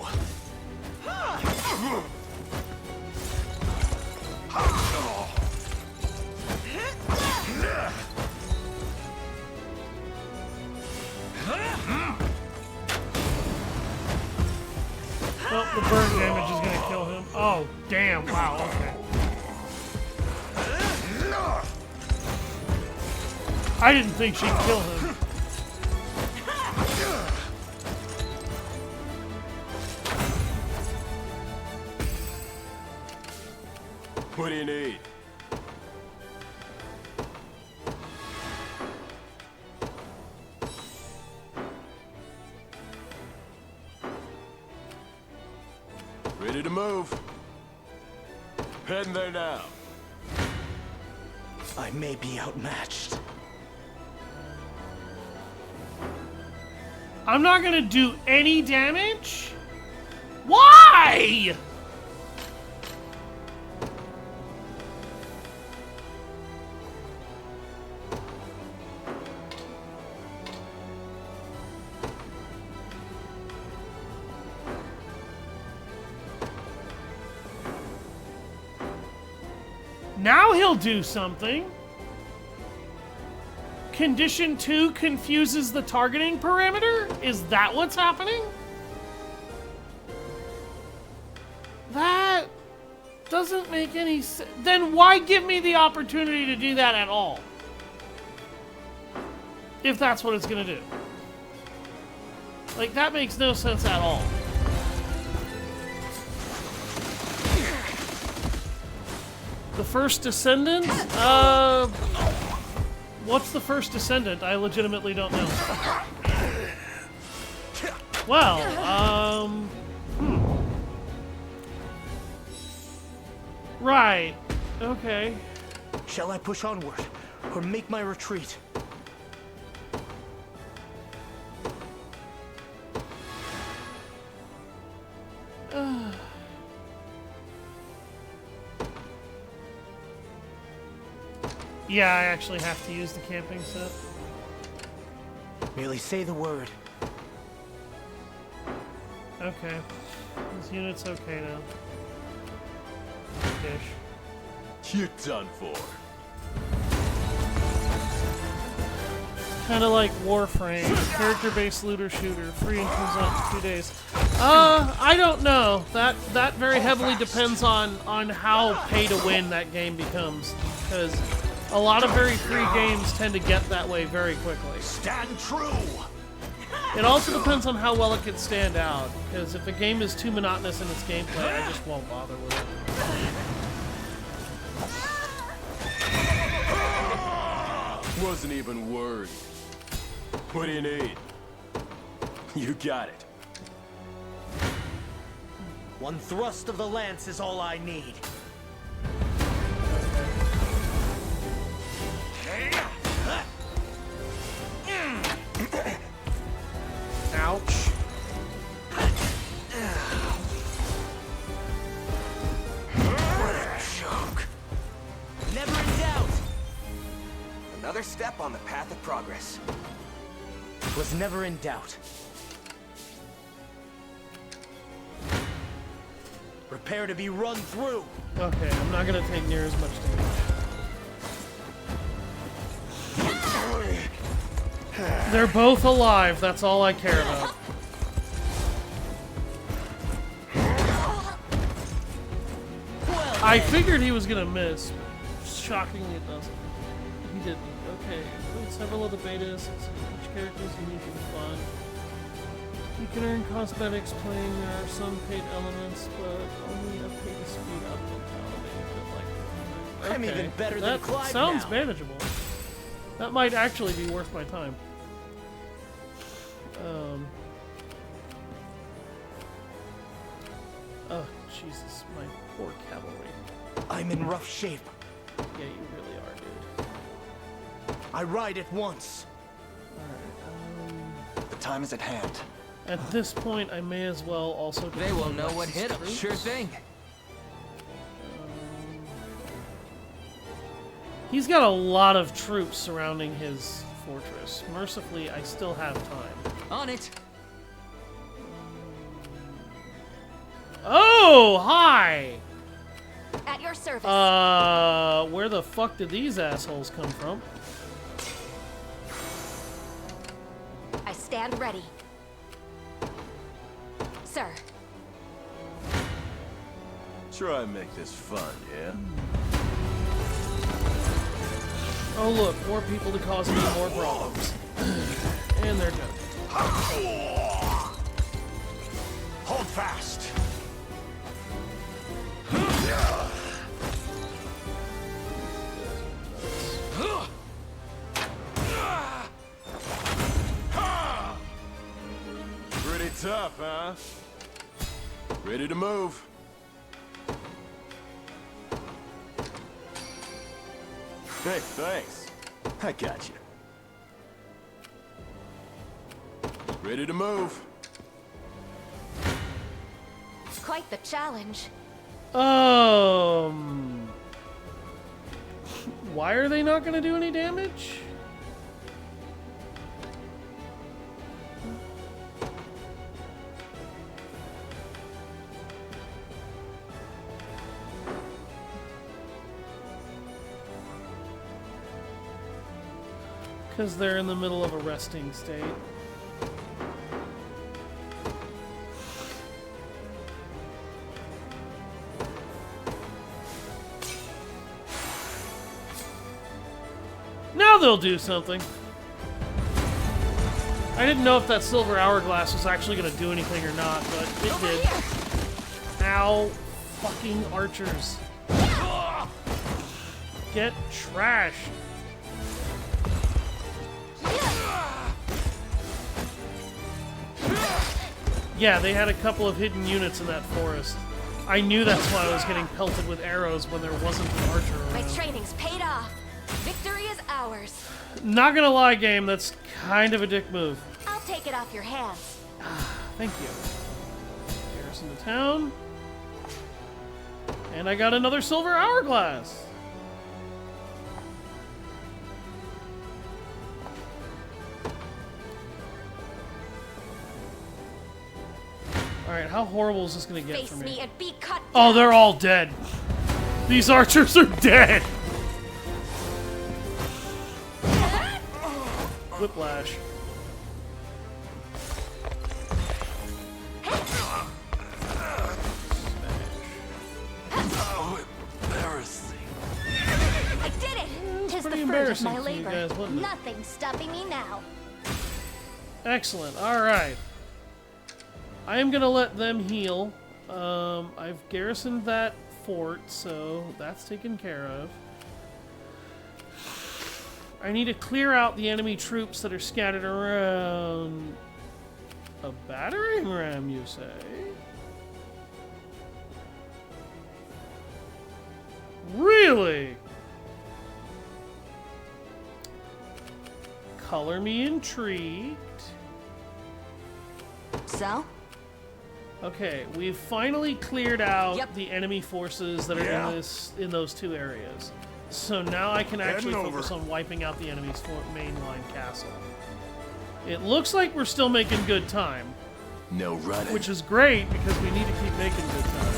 A: Oh, the burn damage is gonna kill him. Oh, damn. Wow, okay. I didn't think she'd kill him.
M: What do you need? Ready to move. Heading there now.
G: I may be outmatched.
A: I'm not gonna do any damage? Why? Now he'll do something. Condition 2 confuses the targeting parameter? Is that what's happening? That doesn't make any sense. Then why give me the opportunity to do that at all? If that's what it's gonna do. Like, that makes no sense at all. The first descendant? What's the first descendant? I legitimately don't know. Well, Right.
B: Okay.
G: Shall I push onward, or make my retreat?
A: Yeah, I actually have to use the camping set.
G: Merely say the word.
A: Okay. This unit's okay now. Dish.
M: You're done for.
A: Kind of like Warframe, character-based looter shooter, free and comes out in 2 days. I don't know. That very heavily depends on how pay to win that game becomes, because a lot of very free games tend to get that way very quickly.
M: Stand true.
A: It also depends on how well it can stand out, because if a game is too monotonous in its gameplay, I just won't bother with it.
M: Wasn't even worried. What do you need? You got it.
G: One thrust of the lance is all I need.
A: Ouch.
G: What a joke. Never in doubt.
E: Another step on the path of progress.
G: Was never in doubt. Prepare to be run through.
A: Okay, I'm not gonna take near as much damage. They're both alive, that's all I care about. I figured he was gonna miss, but shockingly it doesn't. He didn't. Okay, include several of the betas, each character is unique and fun. You can earn cosmetics playing, there are some paid elements, but only a paid speed up mentality.
G: I'm even better than Clive
A: sounds
G: now.
A: manageable. That might actually be worth my time. Oh, Jesus, my poor cavalry.
G: I'm in rough shape.
A: Yeah, you really are, dude.
G: I ride at once.
E: The time is at hand.
A: At this point, I may as well also...
L: They will know what hit them. Sure thing.
A: He's got a lot of troops surrounding his fortress. Mercifully, I still have time.
L: On it.
A: Oh, hi!
I: At your service.
A: Where the fuck did these assholes come from?
I: I stand ready. Sir.
M: Try and make this fun, yeah?
A: Oh look, more people to cause me more problems. And they're done.
M: Hold fast. Pretty tough, huh? Ready to move. Hey, thanks. I got you. Ready to move.
I: It's quite the challenge.
A: Why are they not gonna do any damage? Because they're in the middle of a resting state. Now they'll do something. I didn't know if that silver hourglass was actually going to do anything or not, but it did. Ow. Fucking archers. Get trashed. Yeah, they had a couple of hidden units in that forest. I knew that's why I was getting pelted with arrows when there wasn't an archer
I: My
A: around.
I: training's paid off. Victory is ours.
A: Not gonna lie, game, that's kind of a dick move.
I: I'll take it off your hands.
A: Thank you. Garrison the town. And I got another silver hourglass. Alright, how horrible is this gonna get
I: Face
A: for me?
I: me and be cut.
A: Oh, they're all dead. These archers are dead. Whiplash.
O: Oh, embarrassing.
I: I did it!
D: Tis the
A: pretty
D: fruit of
A: embarrassing
D: my
A: for you
D: labor.
A: guys, wasn't it?
D: Nothing's stopping me now.
A: Excellent. Alright. I am going to let them heal. I've garrisoned that fort, so that's taken care of. I need to clear out the enemy troops that are scattered around a battering ram, you say? Really? Color me intrigued.
J: So?
A: Okay, we've finally cleared out
J: Yep.
A: the enemy forces that are in those two areas. So now I can actually
M: Heading
A: focus
M: over.
A: on wiping out the enemy's mainline castle. It looks like we're still making good time,
O: No running.
A: which is great because we need to keep making good time.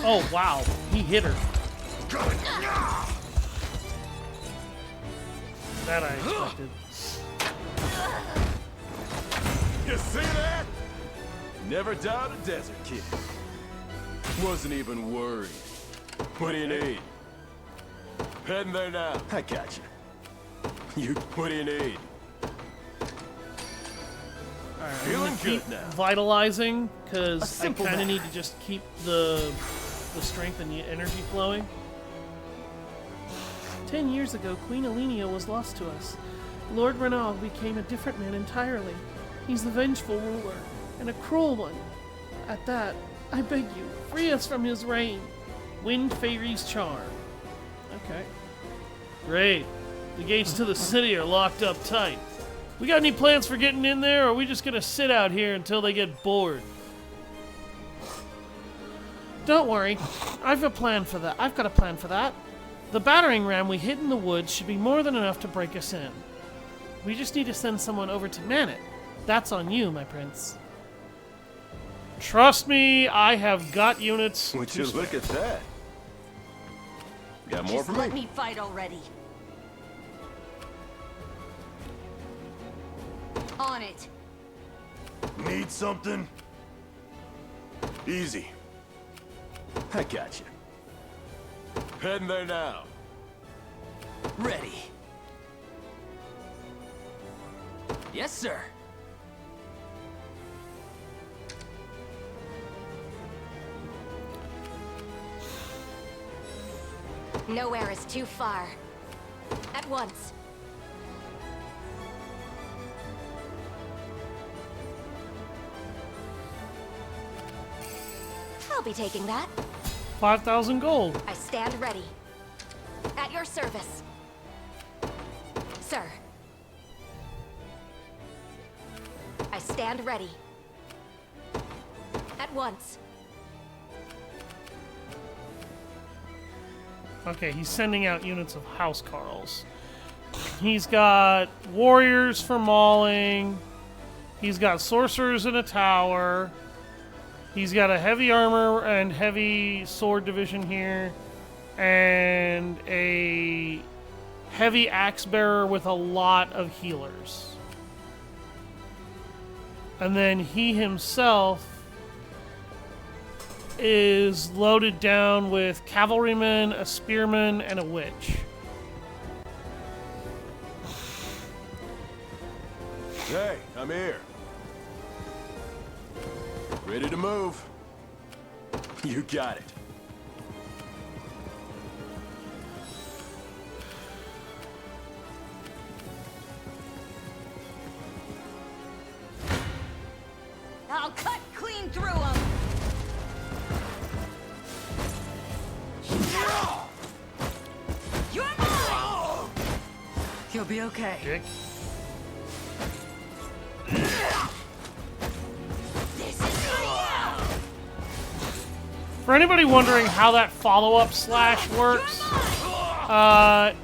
A: Oh wow, he hit her. That I expected.
M: You see that? Never doubt a desert kid. Wasn't even worried. What do you need? Heading there now. I got you. What do you need?
A: Alright, I'm
M: Feeling
A: gonna keep
M: good now.
A: vitalizing because I
G: simple
A: kind of
G: matter.
A: need to just keep the strength and the energy flowing. 10 years ago, Queen Alenia was lost to us. Lord Renaud became a different man entirely. He's the vengeful ruler, and a cruel one. At that, I beg you, free us from his reign. Wind Fairy's charm. Okay. Great. The gates to the city are locked up tight. We got any plans for getting in there, or are we just gonna sit out here until they get bored? Don't worry. I've a plan for that. I've got a plan for that. The battering ram we hid in the woods should be more than enough to break us in. We just need to send someone over to man it. That's on you, my prince. Trust me, I have got units.
M: Would
A: to
M: you
A: spare.
M: look at that? Got more
J: Just
M: for
J: let
M: me?
J: me fight already. On it.
M: Need something? Easy. I got you. Heading there now.
G: Ready. Yes, sir.
I: Nowhere is too far. At once. I'll be taking that.
A: 5,000 gold.
I: I stand ready. At your service. Sir. I stand ready. At once.
A: Okay, he's sending out units of housecarls. He's got warriors for mauling. He's got sorcerers in a tower. He's got a heavy armor and heavy sword division here. And a heavy axe bearer with a lot of healers. And then he himself is loaded down with cavalrymen, a spearman, and a witch.
M: Hey, I'm here. Ready to move. You got it.
J: I'll cut clear. You'll be okay.
A: Dick. For anybody wondering how that follow-up slash works,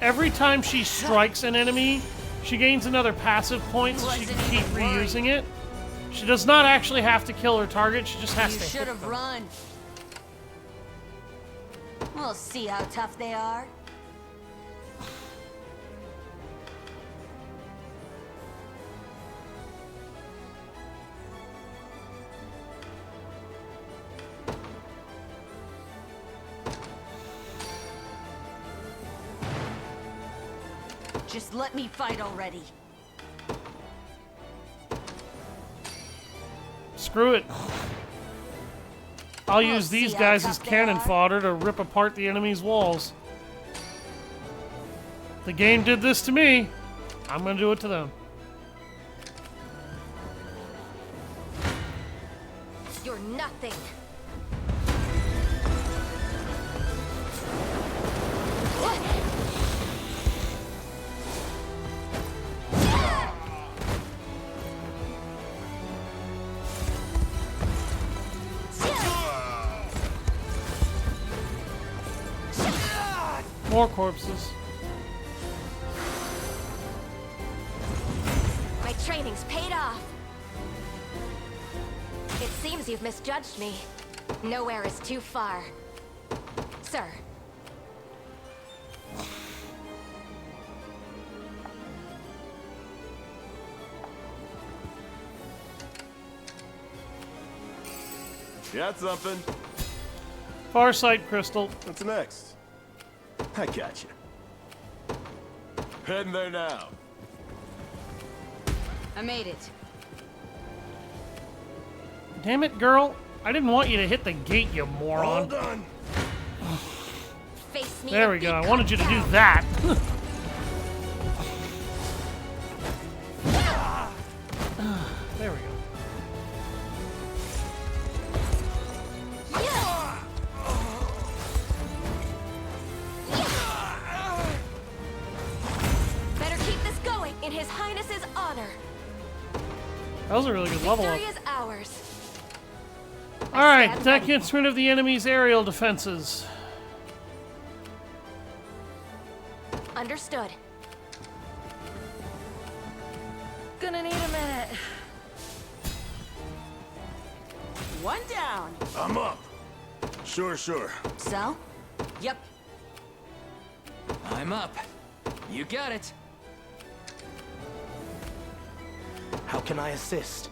A: every time she strikes an enemy, she gains another passive point so she can keep reusing it. She does not actually have to kill her target, she just has to hit
J: You should have
A: them.
J: run. We'll see how tough they are. Just let me fight already.
A: Screw it. I'll
J: We'll
A: use these
J: see how
A: guys
J: tough
A: as
J: they
A: cannon
J: are.
A: fodder to rip apart the enemy's walls. The game did this to me. I'm gonna do it to them.
I: You're nothing.
A: More corpses.
I: My training's paid off. It seems you've misjudged me. Nowhere is too far. Sir.
M: Got something.
A: Farsight crystal.
M: What's next? I got you. Heading there now.
J: I made it.
A: Damn it, girl. I didn't want you to hit the gate, you moron.
M: All done.
I: Face me.
A: There we go. I wanted you to do that. There we go.
I: Better keep this going in His Highness's honor.
A: That was a really good level up.
I: Victory is ours.
A: Alright, that gets rid of the enemy's aerial defenses.
I: Understood.
J: Gonna need a minute. One down.
M: I'm up. Sure.
J: So? Yep.
L: I'm up. You got it.
G: How can I assist?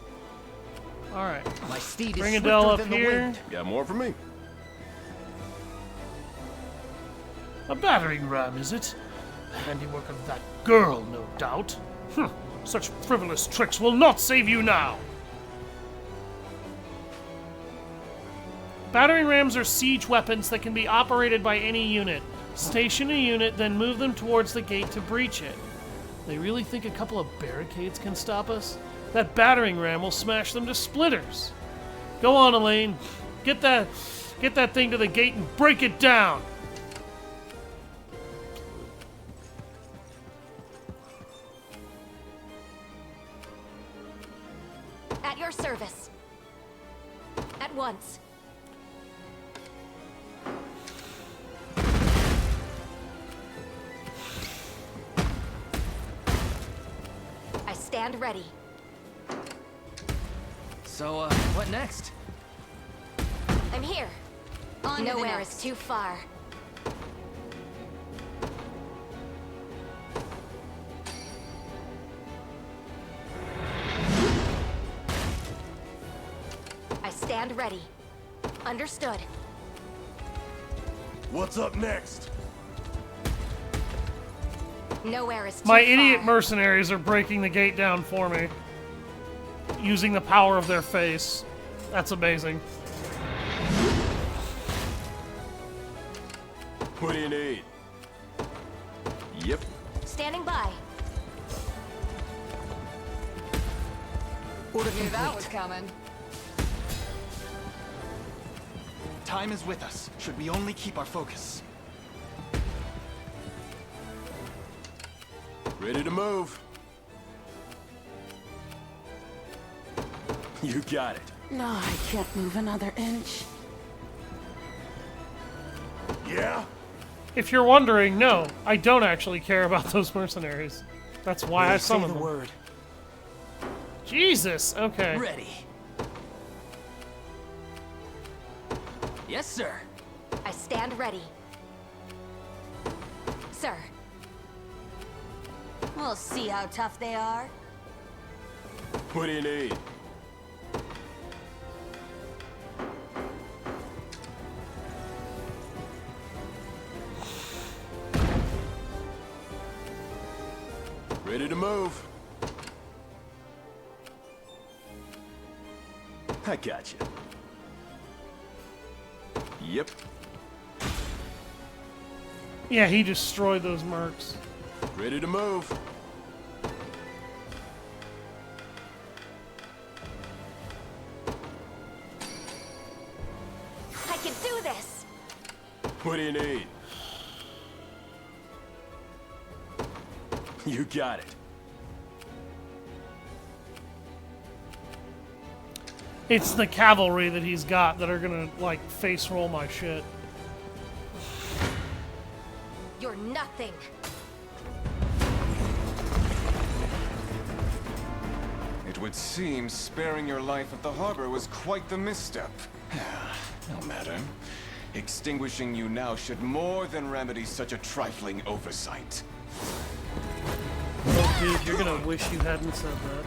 A: Alright.
G: My steed is
A: Bring
G: swifter
A: Adele up
G: than the
A: here.
G: wind.
M: Got more for me.
A: A battering ram, is it? The handiwork of that girl, no doubt. Such frivolous tricks will not save you now! Battering rams are siege weapons that can be operated by any unit. Station a unit, then move them towards the gate to breach it. They really think a couple of barricades can stop us? That battering ram will smash them to splitters. Go on, Elaine. Get that thing to the gate and break it down.
I: At your service. At once. I stand ready.
L: So, what next?
I: I'm here.
J: On to the
I: Nowhere
J: next.
I: is too far. I stand ready. Understood.
M: What's up next?
I: Nowhere is too
A: My
I: far.
A: idiot mercenaries are breaking the gate down for me. Using the power of their face. That's amazing.
M: What do you need? Yep.
I: Standing by.
G: Order
J: Knew that
G: complete.
J: was coming.
E: Time is with us, should we only keep our focus.
M: Ready to move. You got it.
J: No, I can't move another inch.
M: Yeah?
A: If you're wondering, no, I don't actually care about those mercenaries. That's why I summoned them.
G: word.
A: Jesus, okay.
G: Ready. Yes, sir.
I: I stand ready. Sir.
J: We'll see how tough they are.
M: What do you need? Ready to move. I got you. Yep.
A: Yeah, he destroyed those mercs.
M: Ready to move.
I: I can do this!
M: What do you need? You got it.
A: It's the cavalry that he's got that are gonna, like, face roll my shit.
I: You're nothing.
N: It would seem sparing your life at the harbor was quite the misstep. No matter. Extinguishing you now should more than remedy such a trifling oversight.
A: Oh, dude, you're gonna wish you hadn't said that.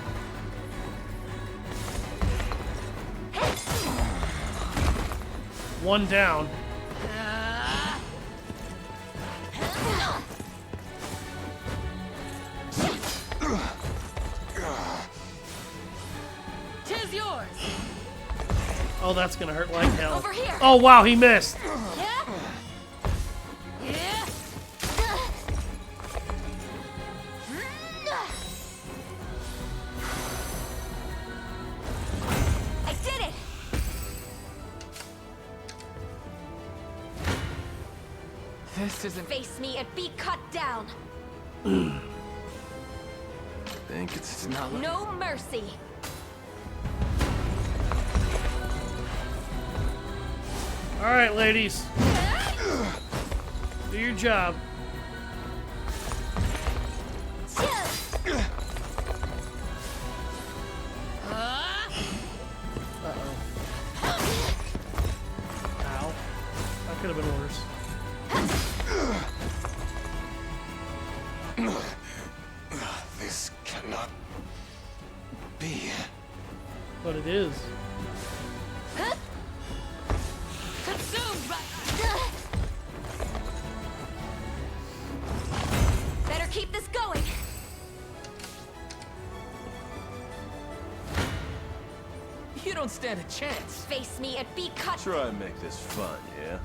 A: One down.
J: Tis yours.
A: Oh, that's gonna hurt like hell.
J: Over here.
A: Oh, wow, he missed.
J: Yeah. Yeah.
I: I did it!
G: This isn't...
I: Face me and be cut down.
M: Think it's not like...
I: No mercy.
A: All right, ladies. Do your job. Ow. That could have been worse.
N: This cannot be.
A: But it is.
J: Consumed by...
I: Better keep this going.
G: You don't stand a chance.
I: Face me and be cut.
M: Try and make this fun, yeah?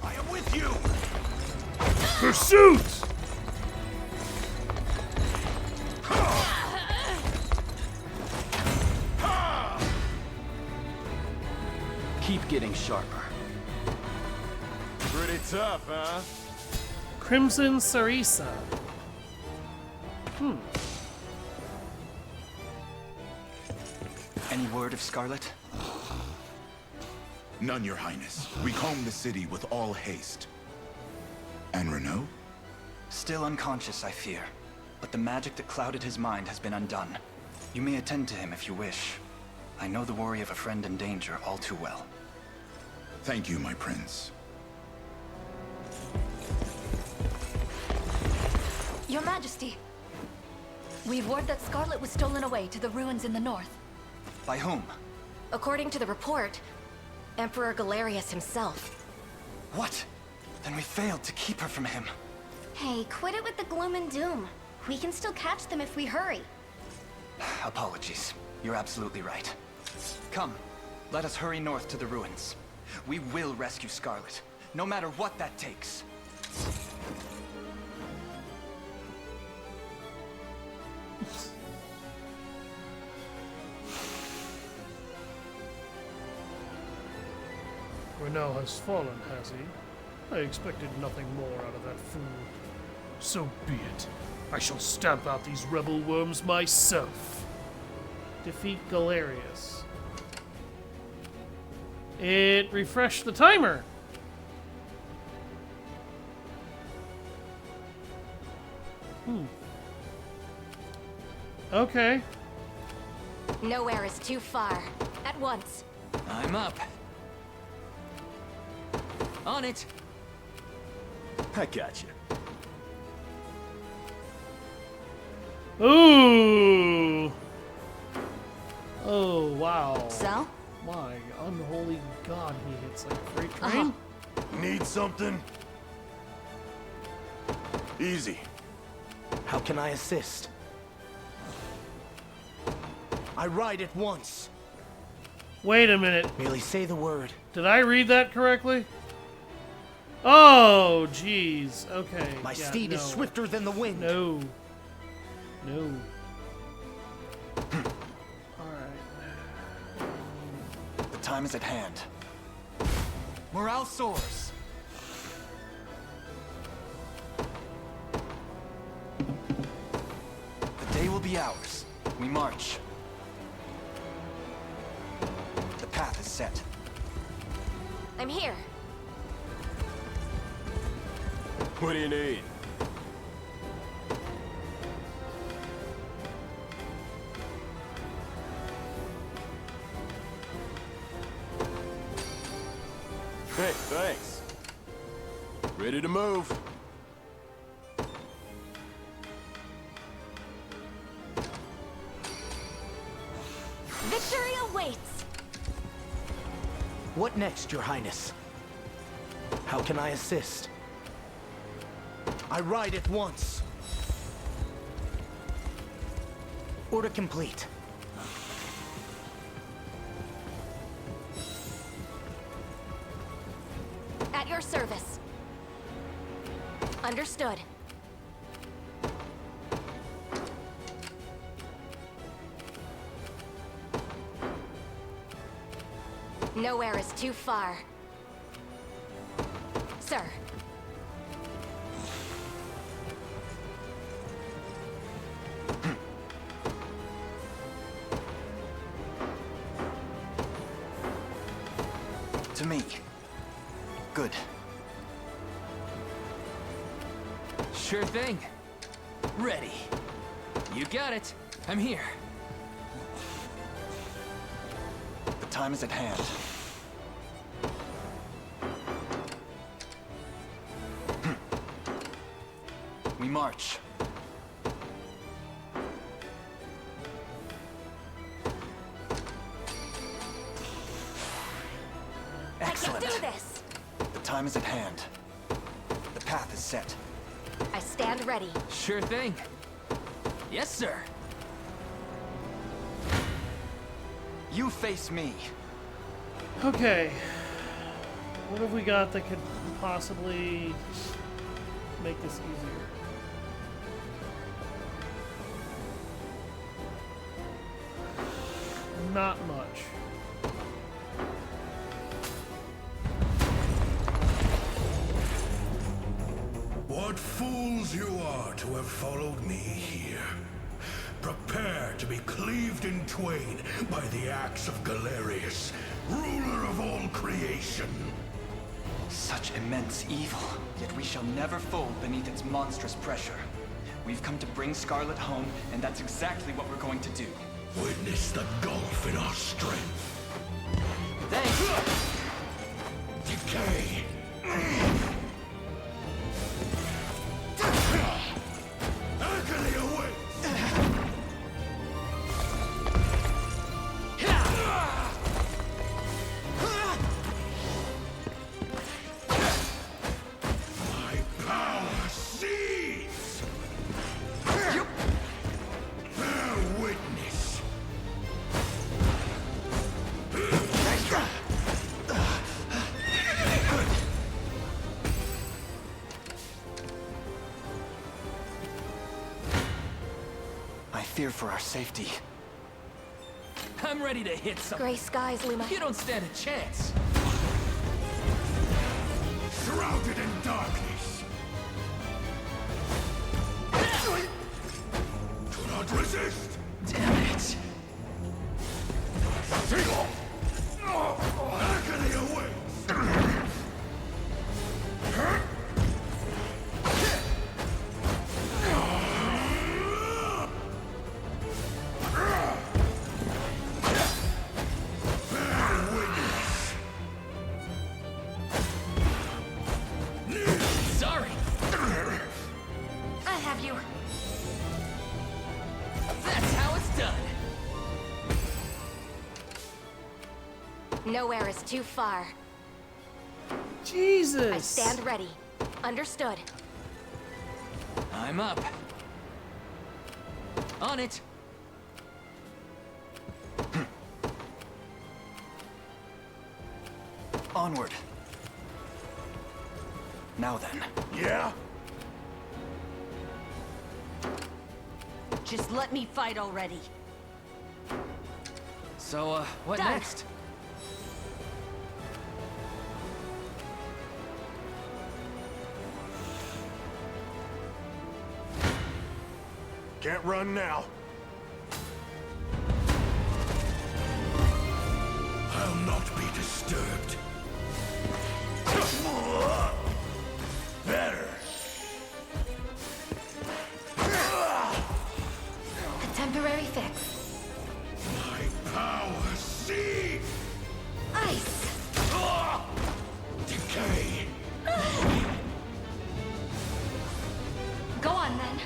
O: I am with you!
A: Pursuit!
E: Keep getting sharper.
M: Pretty tough, huh?
A: Crimson Sarisa.
E: Any word of Scarlet?
O: None, Your Highness. We comb the city with all haste. And Renault?
E: Still unconscious, I fear. But the magic that clouded his mind has been undone. You may attend to him if you wish. I know the worry of a friend in danger all too well.
O: Thank you, my prince.
D: Your Majesty, we've word that Scarlet was stolen away to the ruins in the north.
E: By whom?
I: According to the report, Emperor Galerius himself.
E: What? Then we failed to keep her from him.
H: Hey, quit it with the gloom and doom. We can still catch them if we hurry.
E: Apologies. You're absolutely right. Come, let us hurry north to the ruins. We will rescue Scarlet, no matter what that takes.
A: Renault has fallen, has he? I expected nothing more out of that fool. So be it. I shall stamp out these rebel worms myself. Defeat Galerius. It refreshed the timer. Okay.
I: Nowhere is too far. At once.
L: I'm up. On it.
M: I got you.
A: Ooh. Oh, wow.
I: So?
A: My unholy god, he hits like a freight train.
M: Need something? Easy.
G: How can I assist? I ride at once.
A: Wait a minute.
G: Merely say the word.
A: Did I read that correctly? Oh, jeez. Okay.
G: My
A: yeah,
G: steed
A: no.
G: is swifter than the wind.
A: No. No. Alright.
E: The time is at hand. Morale soars. The day will be ours. We march. The path is set.
I: I'm here.
M: What do you need? Hey, thanks. Ready to move.
I: Victory awaits.
G: What next, Your Highness? How can I assist? I ride at once. Order complete.
I: At your service. Understood. Nowhere is too far. Sir.
E: To me. Good.
L: Sure thing. Ready. You got it. I'm here.
E: The time is at hand. We march. Excellent.
I: I can do this.
E: The time is at hand. The path is set.
I: I stand ready.
L: Sure thing. Yes, sir.
E: You face me.
A: Okay. What have we got that could possibly make this easier? Not much.
C: What fools you are to have followed me here. Prepare to be cleaved in twain by the axe of Galerius, ruler of all creation.
E: Such immense evil, yet we shall never fold beneath its monstrous pressure. We've come to bring Scarlet home, and that's exactly what we're going to do.
C: Witness the gulf in our strength.
E: Thanks!
C: Decay! Agony awaits! My power sees! Bear witness!
E: I fear for our safety.
L: I'm ready to hit something.
I: Gray skies, Luma.
L: You don't stand a chance.
C: Shrouded in darkness. Do not resist.
L: Damn it.
C: Single. Agony awaits.
L: Sorry.
I: I have you.
L: That's how it's done.
I: Nowhere is too far.
A: Jesus.
I: I stand ready. Understood.
L: I'm up. On it.
E: Onward. Now then.
C: Yeah?
J: Just let me fight already.
L: So, what
J: Done.
L: next?
M: Can't run now.
C: I'll not be disturbed. Better.
H: A temporary fix.
C: My power, see?
H: Ice!
C: Decay.
D: Go on then.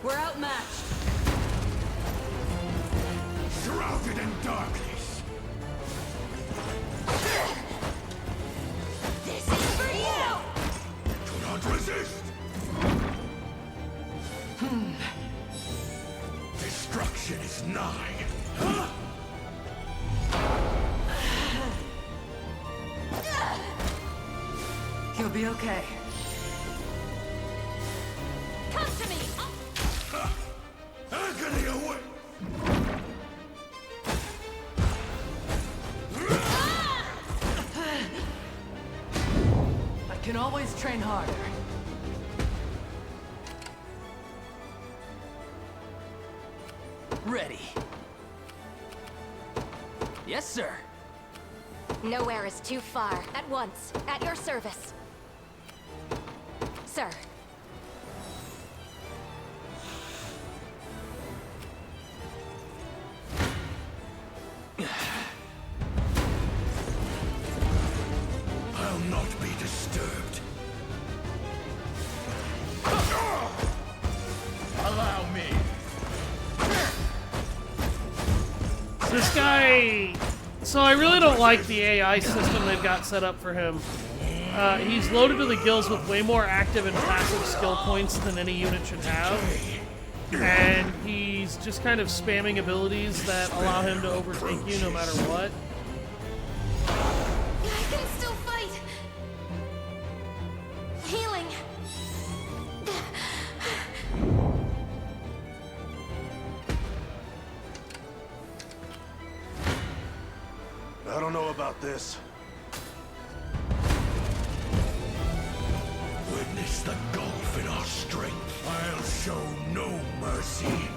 J: We're outmatched.
C: Shrouded in darkness.
J: This is for you!
C: Do not resist. Destruction is nigh.
L: You'll be okay.
J: Come to me!
C: Agony away.
L: I can always train harder. Ready. Yes, sir.
I: Nowhere is too far. At once. At your service. Sir.
C: I'll not be disturbed. Allow me.
A: This guy... So I really don't like the AI system they've got set up for him. He's loaded to the gills with way more active and passive skill points than any unit should have. And he's just kind of spamming abilities that allow him to overtake you no matter what.
H: I can still fight! Healing!
M: I don't know about this.
C: Witness the gulf in our strength. I'll show no mercy.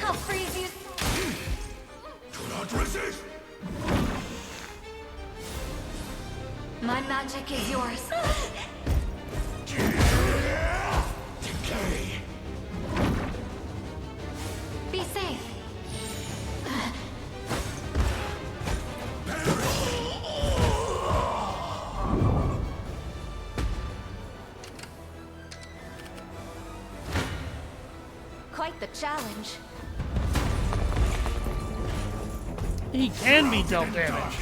H: I'll freeze you!
C: Do not resist.
H: My magic is yours.
C: Decay.
H: Be safe.
I: Quite the challenge.
A: He can be dealt damage.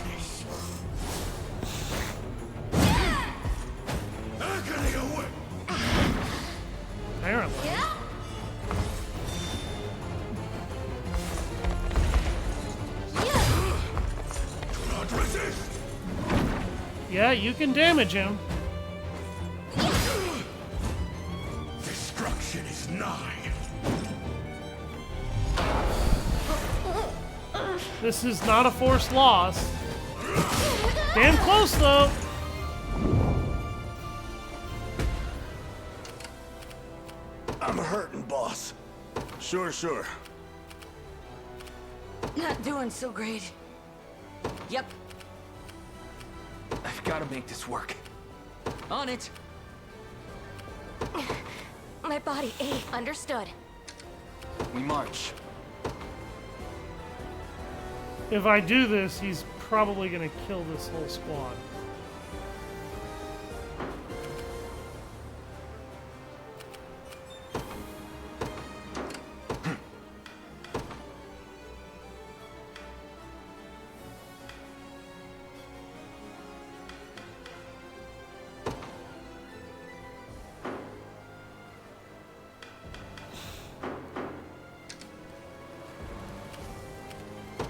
C: Agony away.
A: Apparently.
J: Yeah.
C: Do not resist.
A: Yeah, you can damage him.
C: Destruction is nigh.
A: This is not a forced loss. Damn close, though.
M: I'm hurting, boss. Sure.
J: Not doing so great. Yep.
L: I've got to make this work. On it.
I: My body ache. Understood.
E: We march.
A: If I do this, he's probably gonna kill this whole squad.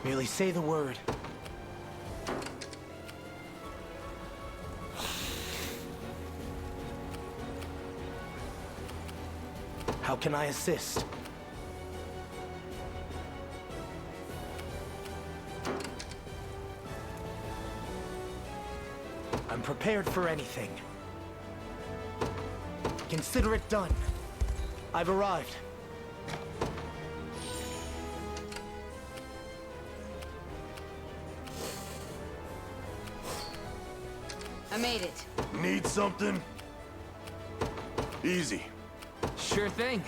G: Merely say the word. How can I assist? I'm prepared for anything. Consider it done. I've arrived.
J: I made it.
M: Need something? Easy.
L: Sure thing.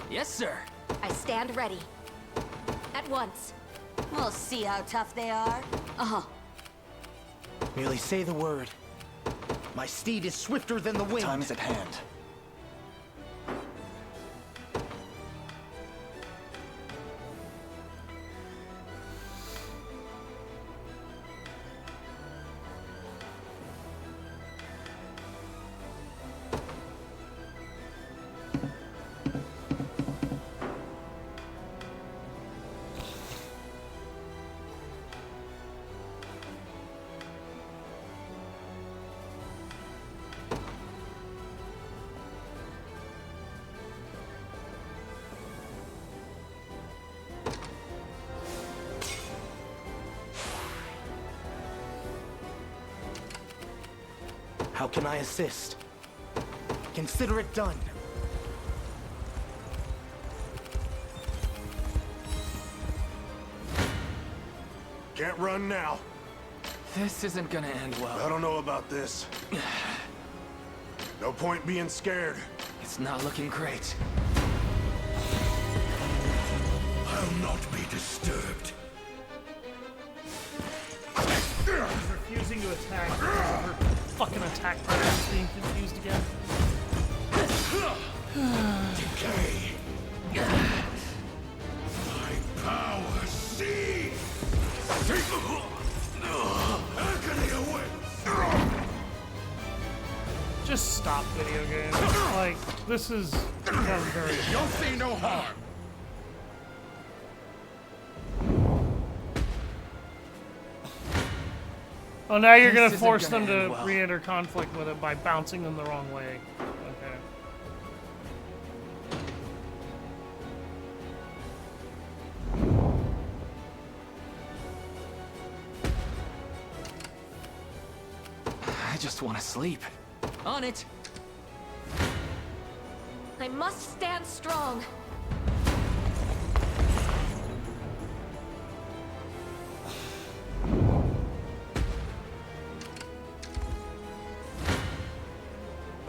L: Yes, sir.
I: I stand ready. At once.
J: We'll see how tough they are. Uh-huh.
G: Merely say the word. My steed is swifter than the wind.
E: Time is at hand.
G: How can I assist? Consider it done.
M: Can't run now.
L: This isn't gonna end well.
M: I don't know about this. No point being scared.
L: It's not looking great.
C: I'll not be disturbed.
A: She's refusing to attack because of her fucking attack patterns being confused again.
C: Decay. My power sees. Agony awaits.
A: Just stop video games. Like, this is become very...
C: You'll see no harm.
A: Oh, now you're gonna
L: This
A: force
L: isn't
A: them
L: gonna
A: to
L: end well.
A: re-enter conflict with it by bouncing them the wrong way. Okay.
L: I just want to sleep. On it.
I: I must stand strong.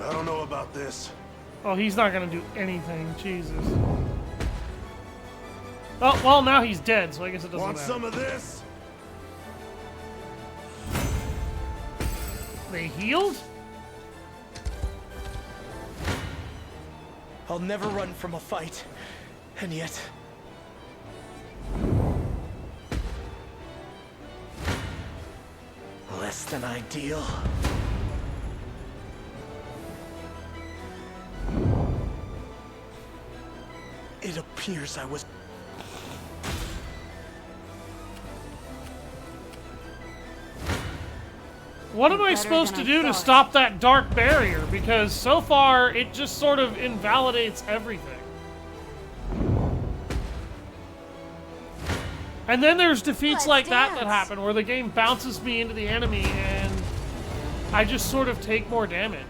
M: I don't know about this.
A: Oh, he's not gonna do anything. Jesus. Oh, well, now he's dead, so I guess it doesn't
M: Want
A: matter.
M: some of this?
A: They healed?
G: I'll never run from a fight. And yet... less than ideal.
P: appears I was...
A: What am I supposed to do to stop that dark barrier? Because so far, it just sort of invalidates everything. And then there's defeats like that happen, where the game bounces me into the enemy and I just sort of take more damage.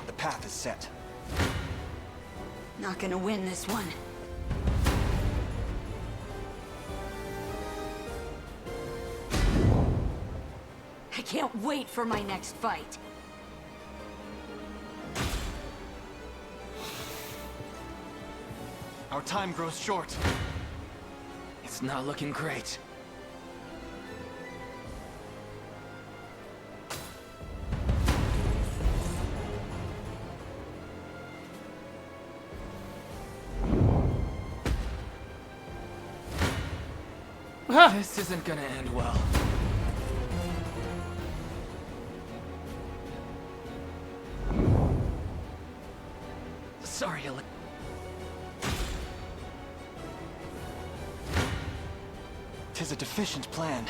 E: The path is set.
J: Not gonna win this one. I can't wait for my next fight.
E: Our time grows short.
L: It's not looking great. This isn't gonna end well. Sorry, allot.
E: Tis a deficient plan.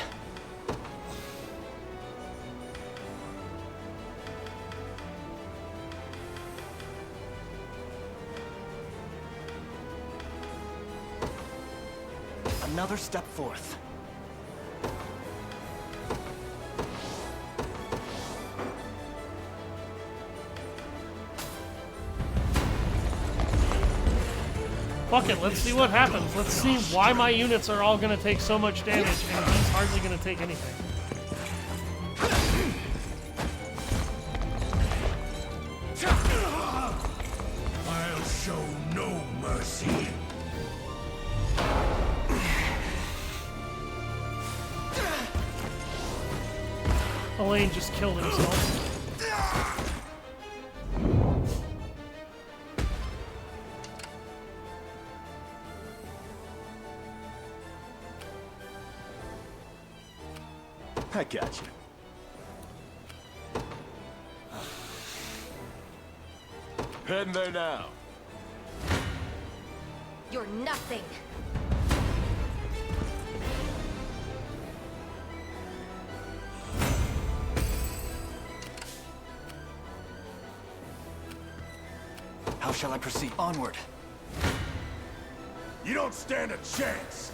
E: Another step forth.
A: Fuck it, let's see what happens. Let's see why my units are all gonna take so much damage and he's hardly gonna take anything.
C: I'll show no mercy.
A: Elaine just killed himself.
M: I got you. Heading there now.
I: You're nothing.
E: How shall I proceed? Onward.
C: You don't stand a chance.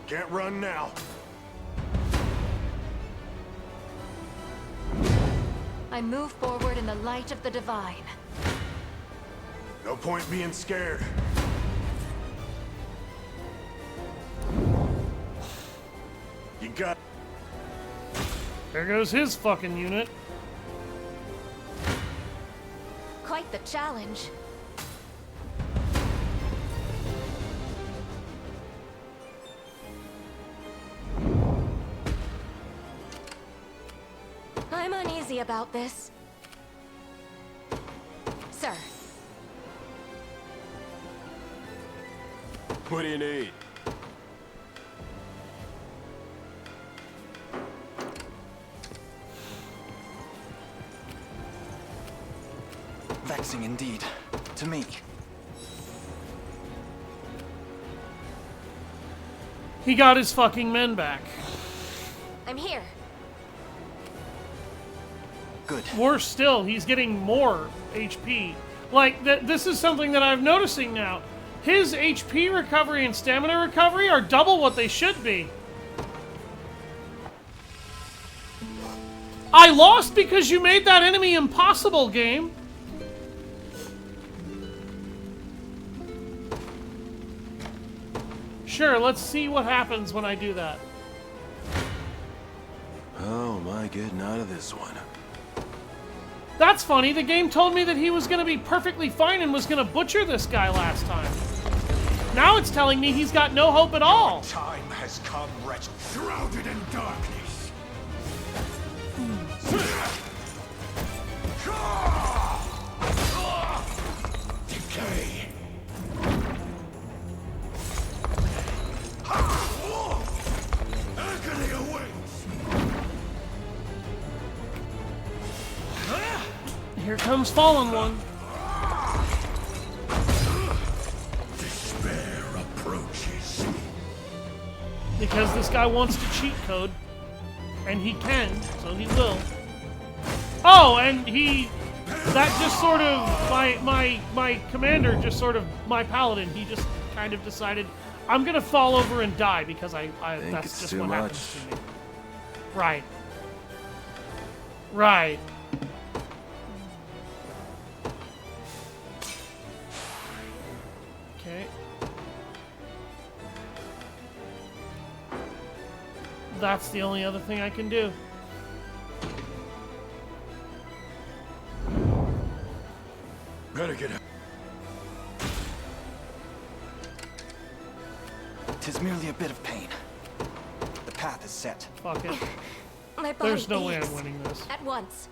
C: Can't run now.
H: I move forward in the light of the divine.
C: No point being scared. You got...
A: There goes his fucking unit.
I: Quite the challenge. I'm uneasy about this. Sir.
M: What do you need?
E: Vexing indeed. To me.
A: He got his fucking men back.
I: I'm here.
E: Good.
A: Worse still, he's getting more HP. Like, this is something that I'm noticing now. His HP recovery and stamina recovery are double what they should be. I lost because you made that enemy impossible, game. Sure, let's see what happens when I do that.
M: Oh, my getting out of this one.
A: That's funny, the game told me that he was going to be perfectly fine and was going to butcher this guy last time. Now it's telling me he's got no hope at all.
C: Time has come, wretch, shrouded in darkness. Decay.
A: Here comes Fallen One.
C: Despair approaches.
A: Because this guy wants to cheat code. And he can, so he will. Oh, and he... That just sort of... My commander just sort of... My paladin, he just kind of decided... I'm gonna fall over and die because that's just what happens to me. Right. Right. Okay. That's the only other thing I can do.
C: Better get out.
E: 'Tis merely a bit of pain. The path is set.
A: Fuck it.
I: My body
A: There's no way
I: aches.
A: I'm winning this.
I: At once.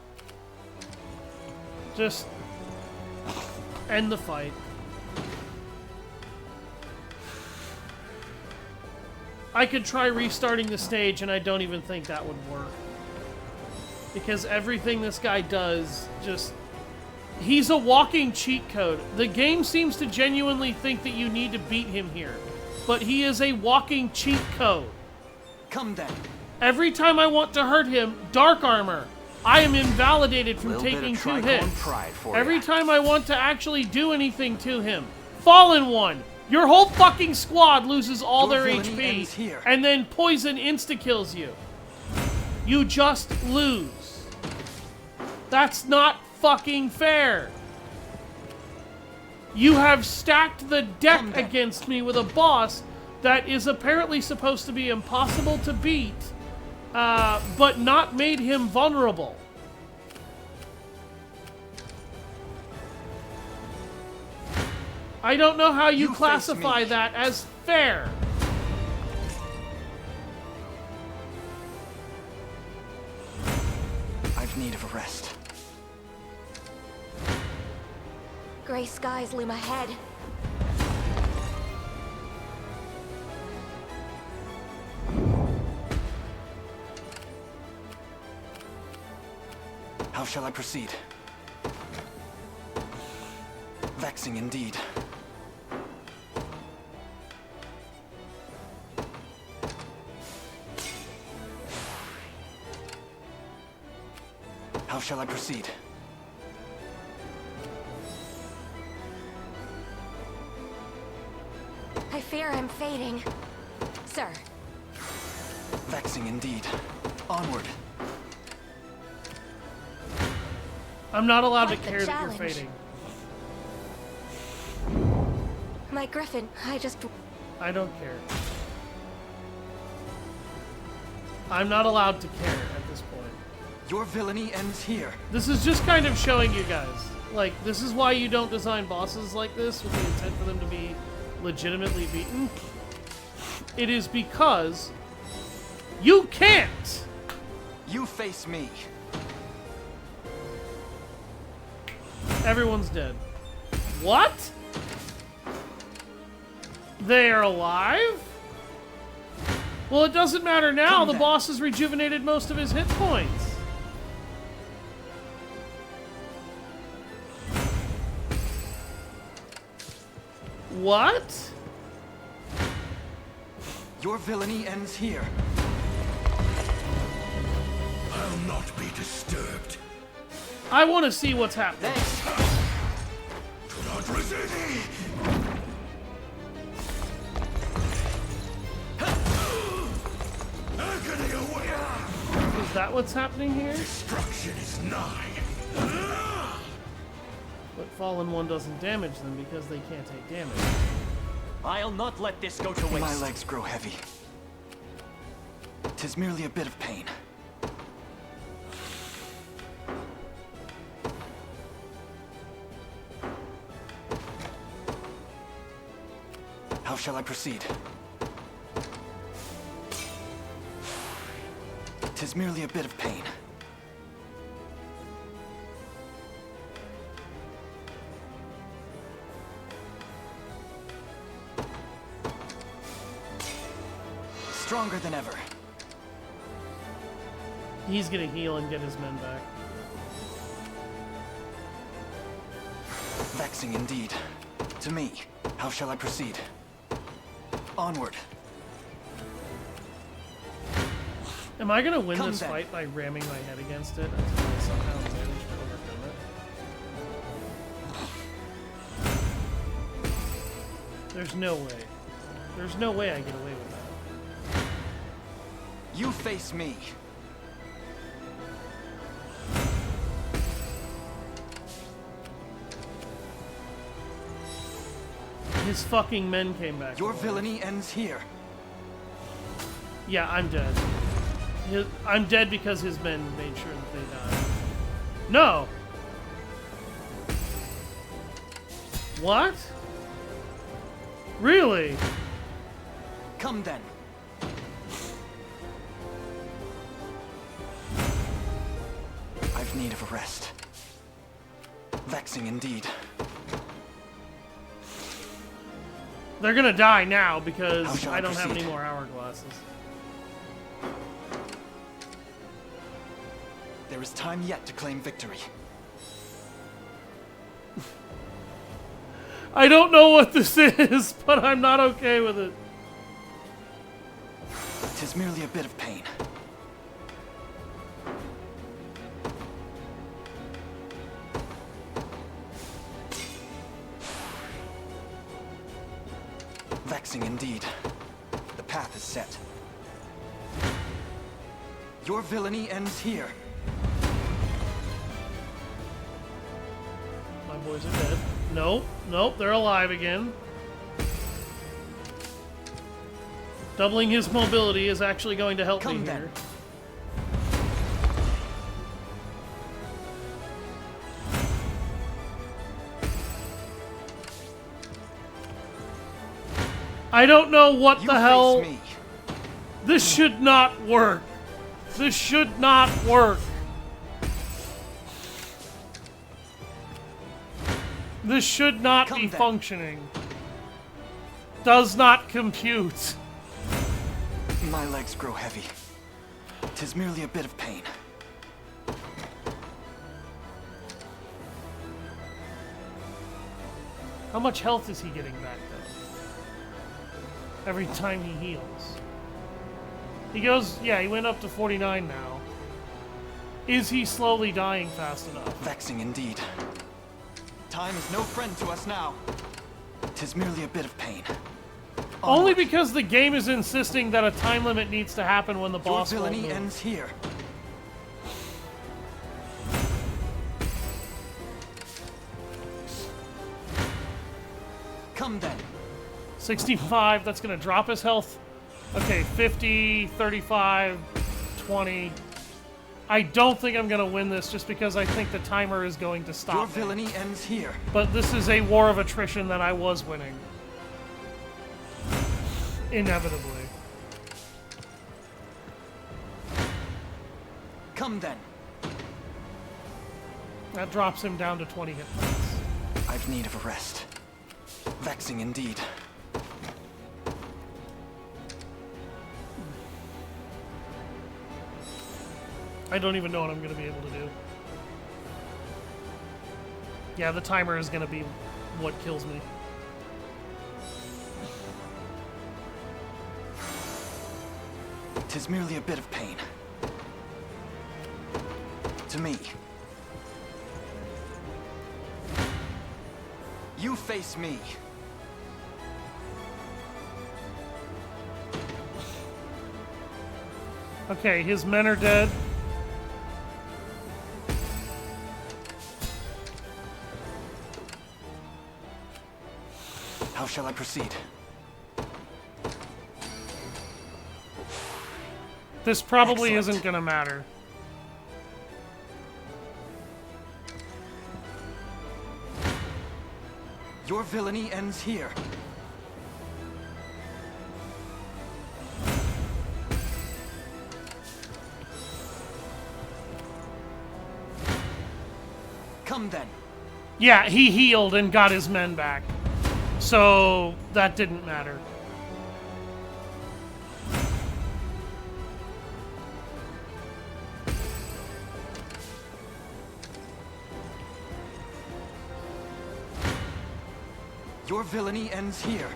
A: Just end the fight. I could try restarting the stage, and I don't even think that would work. Because everything this guy does just... He's a walking cheat code. The game seems to genuinely think that you need to beat him here. But he is a walking cheat code.
E: Come then.
A: Every time I want to hurt him, dark armor. I am invalidated from taking 2 hits. Every time I want to actually do anything to him, Fallen One. Your whole fucking squad loses all their HP, and then poison insta-kills you. You just lose. That's not fucking fair. You have stacked the deck against me with a boss that is apparently supposed to be impossible to beat, but not made him vulnerable. I don't know how you classify that as fair.
E: I've need of a rest.
I: Gray skies loom ahead.
E: How shall I proceed? Vexing indeed. How shall I proceed?
I: I fear I'm fading. Sir.
E: Vexing indeed. Onward.
A: I'm not allowed
I: Quite
A: to
I: the
A: care that you're
I: challenge.
A: fading.
I: My griffin, I
A: don't care. I'm not allowed to care at this point.
E: Your villainy ends here.
A: This is just kind of showing you guys. Like, this is why you don't design bosses like this with the intent for them to be legitimately beaten. It is because you can't.
E: You face me.
A: Everyone's dead. What? They are alive? Well, it doesn't matter now. The boss has rejuvenated most of his hit points. What?
E: Your villainy ends here.
C: I'll not be disturbed.
A: I want to see what's happening.
C: Do not resist. Agony away.
A: Is that what's happening here?
C: Destruction is nigh.
A: But Fallen One doesn't damage them because they can't take damage.
G: I'll not let this go to waste.
E: My legs grow heavy. 'Tis merely a bit of pain. How shall I proceed? 'Tis merely a bit of pain. Stronger than ever.
A: He's gonna heal and get his men back.
E: Vexing indeed. To me, how shall I proceed? Onward.
A: Am I gonna win
E: Come
A: this
E: then.
A: fight by ramming my head against it until I somehow manage to overcome it? There's no way. There's no way I get away with that.
E: You face me.
A: His fucking men came back.
E: Your villainy ends here.
A: Yeah, I'm dead. I'm dead because his men made sure that they died. No! What? Really?
E: Come then. I've need of a rest. Vexing indeed.
A: They're gonna die now because
E: How shall
A: I don't have
E: proceed?
A: any more hourglasses.
E: There is time yet to claim victory.
A: I don't know what this is, but I'm not okay with it.
E: 'Tis merely a bit of pain. Vexing indeed. The path is set. Your villainy ends here.
A: My boys are dead. Nope, nope, they're alive again. Doubling his mobility is actually going to help
E: Come
A: me
E: then.
A: here. I don't know what
E: You
A: the
E: face
A: hell.
E: me.
A: This should not work. This should not work. This should not be
E: then.
A: functioning. Does not compute.
E: My legs grow heavy. 'Tis merely a bit of pain.
A: How much health is he getting back, though? Every time he heals. He goes, yeah, he went up to 49 now. Is he slowly dying fast enough?
E: Vexing indeed. Time is no friend to us now. 'Tis merely a bit of pain.
A: Only because the game is insisting that a time limit needs to happen when the
E: Your
A: boss won't
E: villainy
A: move.
E: ends here. Come then.
A: 65, that's going to drop his health. Okay, 50, 35, 20. I don't think I'm going to win this just because I think the timer is going to stop
E: Your
A: me.
E: villainy ends here.
A: But this is a war of attrition that I was winning. Inevitably.
E: Come then.
A: That drops him down to 20 hit points.
E: I've need of a rest. Vexing indeed.
A: I don't even know what I'm going to be able to do. Yeah, the timer is going to be what kills me.
E: Tis merely a bit of pain. To me. You face me.
A: Okay, his men are dead.
E: How shall I proceed?
A: This probably
E: Excellent.
A: isn't going to matter.
E: Your villainy ends here. Come then.
A: Yeah, he healed and got his men back. So that didn't matter.
E: Your villainy ends here.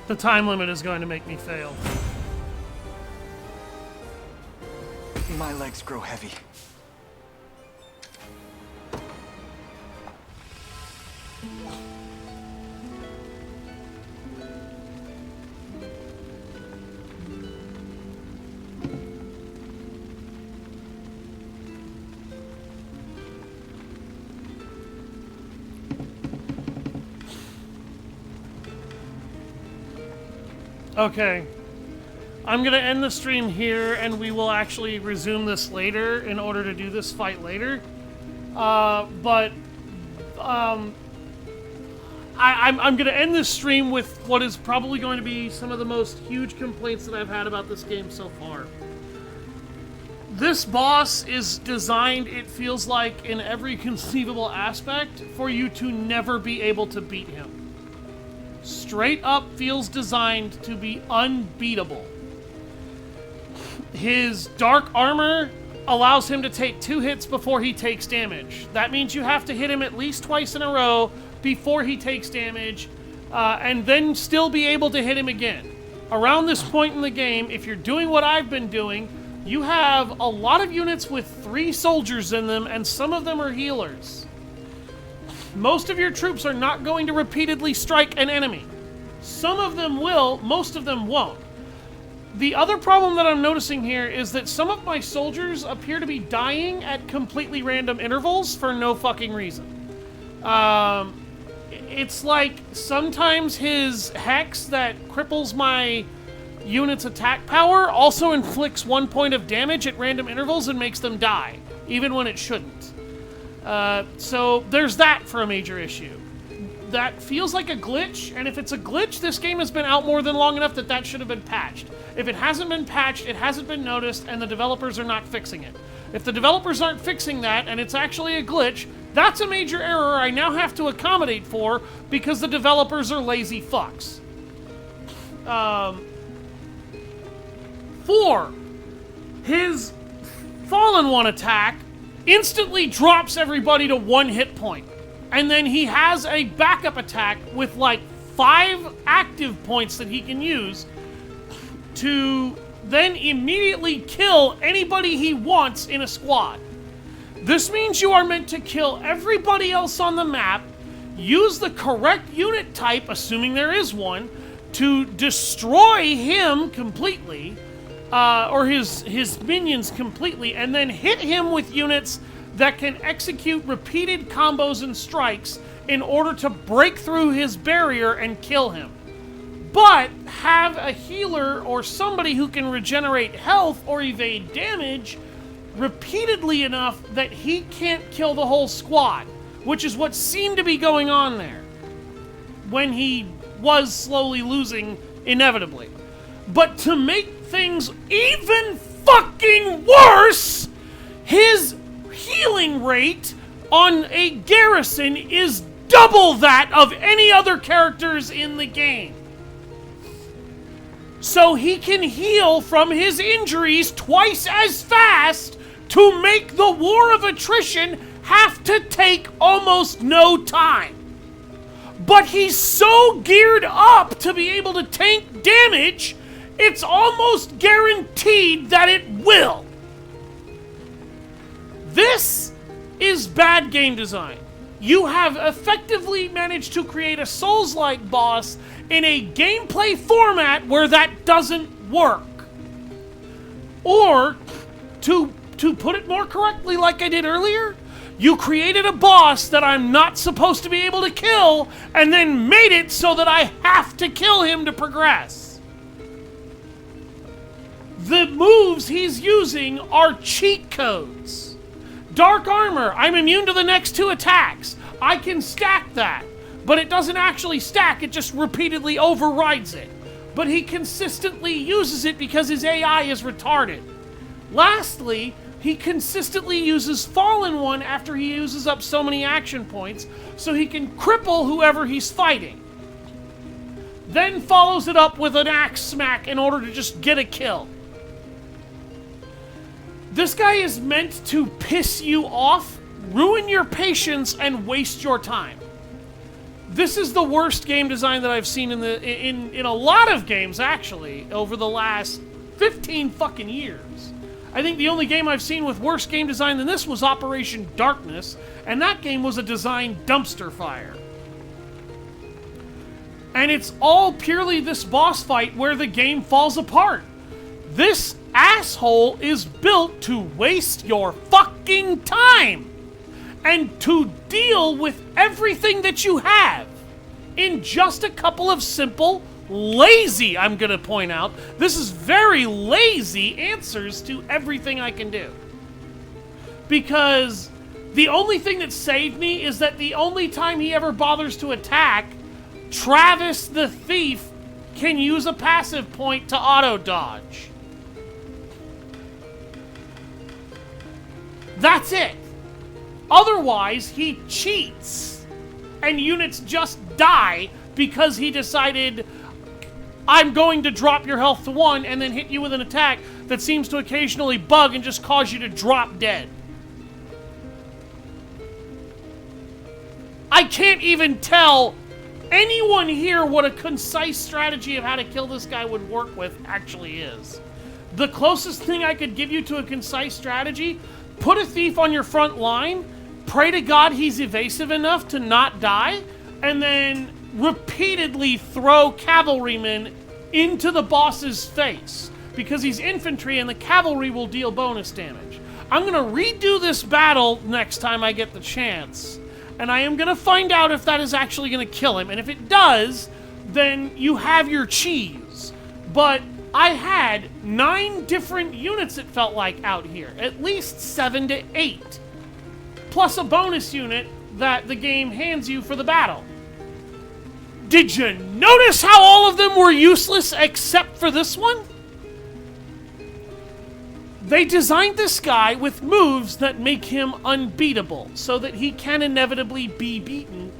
A: The time limit is going to make me fail.
E: My legs grow heavy.
A: Okay. I'm going to end the stream here, and we will actually resume this later in order to do this fight later. I'm going to end this stream with what is probably going to be some of the most huge complaints that I've had about this game so far. This boss is designed, it feels like, in every conceivable aspect, for you to never be able to beat him. Straight up feels designed to be unbeatable. His dark armor allows him to take 2 hits before he takes damage. That means you have to hit him at least twice in a row before he takes damage, and then still be able to hit him again. Around this point in the game, if you're doing what I've been doing, you have a lot of units with 3 soldiers in them, and some of them are healers. Most of your troops are not going to repeatedly strike an enemy. Some of them will, most of them won't. The other problem that I'm noticing here is that some of my soldiers appear to be dying at completely random intervals for no fucking reason. It's like sometimes his hex that cripples my unit's attack power also inflicts 1 point of damage at random intervals and makes them die, even when it shouldn't. So there's that for a major issue. That feels like a glitch, and if it's a glitch, this game has been out more than long enough that should have been patched. If it hasn't been patched, it hasn't been noticed, and the developers are not fixing it. If the developers aren't fixing that, and it's actually a glitch, that's a major error I now have to accommodate for because the developers are lazy fucks. 4. His Fallen One attack instantly drops everybody to 1 hit point. And then he has a backup attack with like 5 active points that he can use to then immediately kill anybody he wants in a squad. This means you are meant to kill everybody else on the map, use the correct unit type, assuming there is one, to destroy him completely, or his minions completely, and then hit him with units that can execute repeated combos and strikes in order to break through his barrier and kill him. But have a healer or somebody who can regenerate health or evade damage repeatedly enough that he can't kill the whole squad, which is what seemed to be going on there when he was slowly losing inevitably. But to make things even fucking worse, his healing rate on a garrison is double that of any other characters in the game. So he can heal from his injuries twice as fast to make the war of attrition have to take almost no time. But he's so geared up to be able to tank damage, it's almost guaranteed that it will. This is bad game design. You have effectively managed to create a Souls-like boss in a gameplay format where that doesn't work. Or, to put it more correctly like I did earlier, you created a boss that I'm not supposed to be able to kill and then made it so that I have to kill him to progress. The moves he's using are cheat codes. Dark armor, I'm immune to the next 2 attacks. I can stack that, but it doesn't actually stack, it just repeatedly overrides it. But he consistently uses it because his AI is retarded. Lastly, he consistently uses Fallen One after he uses up so many action points, so he can cripple whoever he's fighting. Then follows it up with an axe smack in order to just get a kill. This guy is meant to piss you off, ruin your patience, and waste your time. This is the worst game design that I've seen in a lot of games, actually, over the last 15 fucking years. I think the only game I've seen with worse game design than this was Operation Darkness, and that game was a design dumpster fire. And it's all purely this boss fight where the game falls apart. This asshole is built to waste your fucking time and to deal with everything that you have in just a couple of simple, lazy, I'm gonna point out, this is very lazy answers to everything I can do. Because the only thing that saved me is that the only time he ever bothers to attack, Travis the Thief can use a passive point to auto-dodge. That's it. Otherwise, he cheats, and units just die because he decided, I'm going to drop your health to 1 and then hit you with an attack that seems to occasionally bug and just cause you to drop dead. I can't even tell anyone here what a concise strategy of how to kill this guy would work with actually is. The closest thing I could give you to a concise strategy, put a thief on your front line, pray to God he's evasive enough to not die, and then repeatedly throw cavalrymen into the boss's face, because he's infantry and the cavalry will deal bonus damage. I'm going to redo this battle next time I get the chance, and I am going to find out if that is actually going to kill him, and if it does, then you have your cheese. But I had 9 different units, it felt like, out here. At least 7 to 8. Plus a bonus unit that the game hands you for the battle. Did you notice how all of them were useless except for this one? They designed this guy with moves that make him unbeatable, so that he can inevitably be beaten.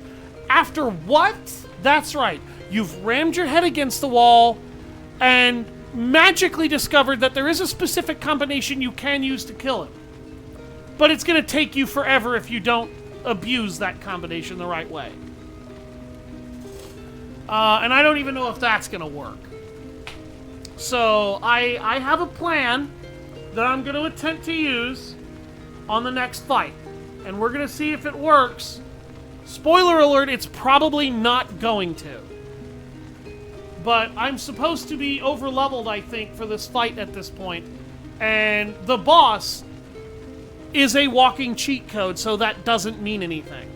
A: After what? That's right. You've rammed your head against the wall and magically discovered that there is a specific combination you can use to kill him. But it's going to take you forever if you don't abuse that combination the right way. And I don't even know if that's going to work. So I have a plan that I'm going to attempt to use on the next fight. And we're going to see if it works. Spoiler alert, it's probably not going to. But I'm supposed to be over-leveled, I think, for this fight at this point. And the boss is a walking cheat code, so that doesn't mean anything.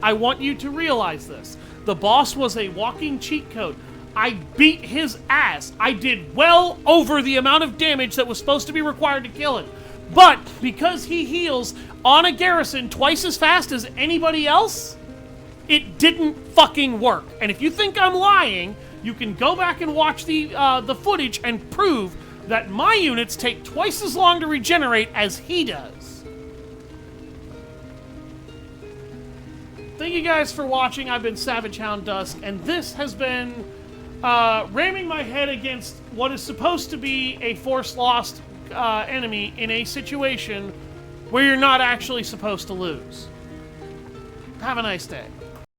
A: I want you to realize this. The boss was a walking cheat code. I beat his ass. I did well over the amount of damage that was supposed to be required to kill him. But because he heals on a garrison twice as fast as anybody else, it didn't fucking work. And if you think I'm lying, you can go back and watch the footage and prove that my units take twice as long to regenerate as he does. Thank you guys for watching. I've been Savage Hound Dusk, and this has been ramming my head against what is supposed to be a force-lost enemy in a situation where you're not actually supposed to lose. Have a nice day.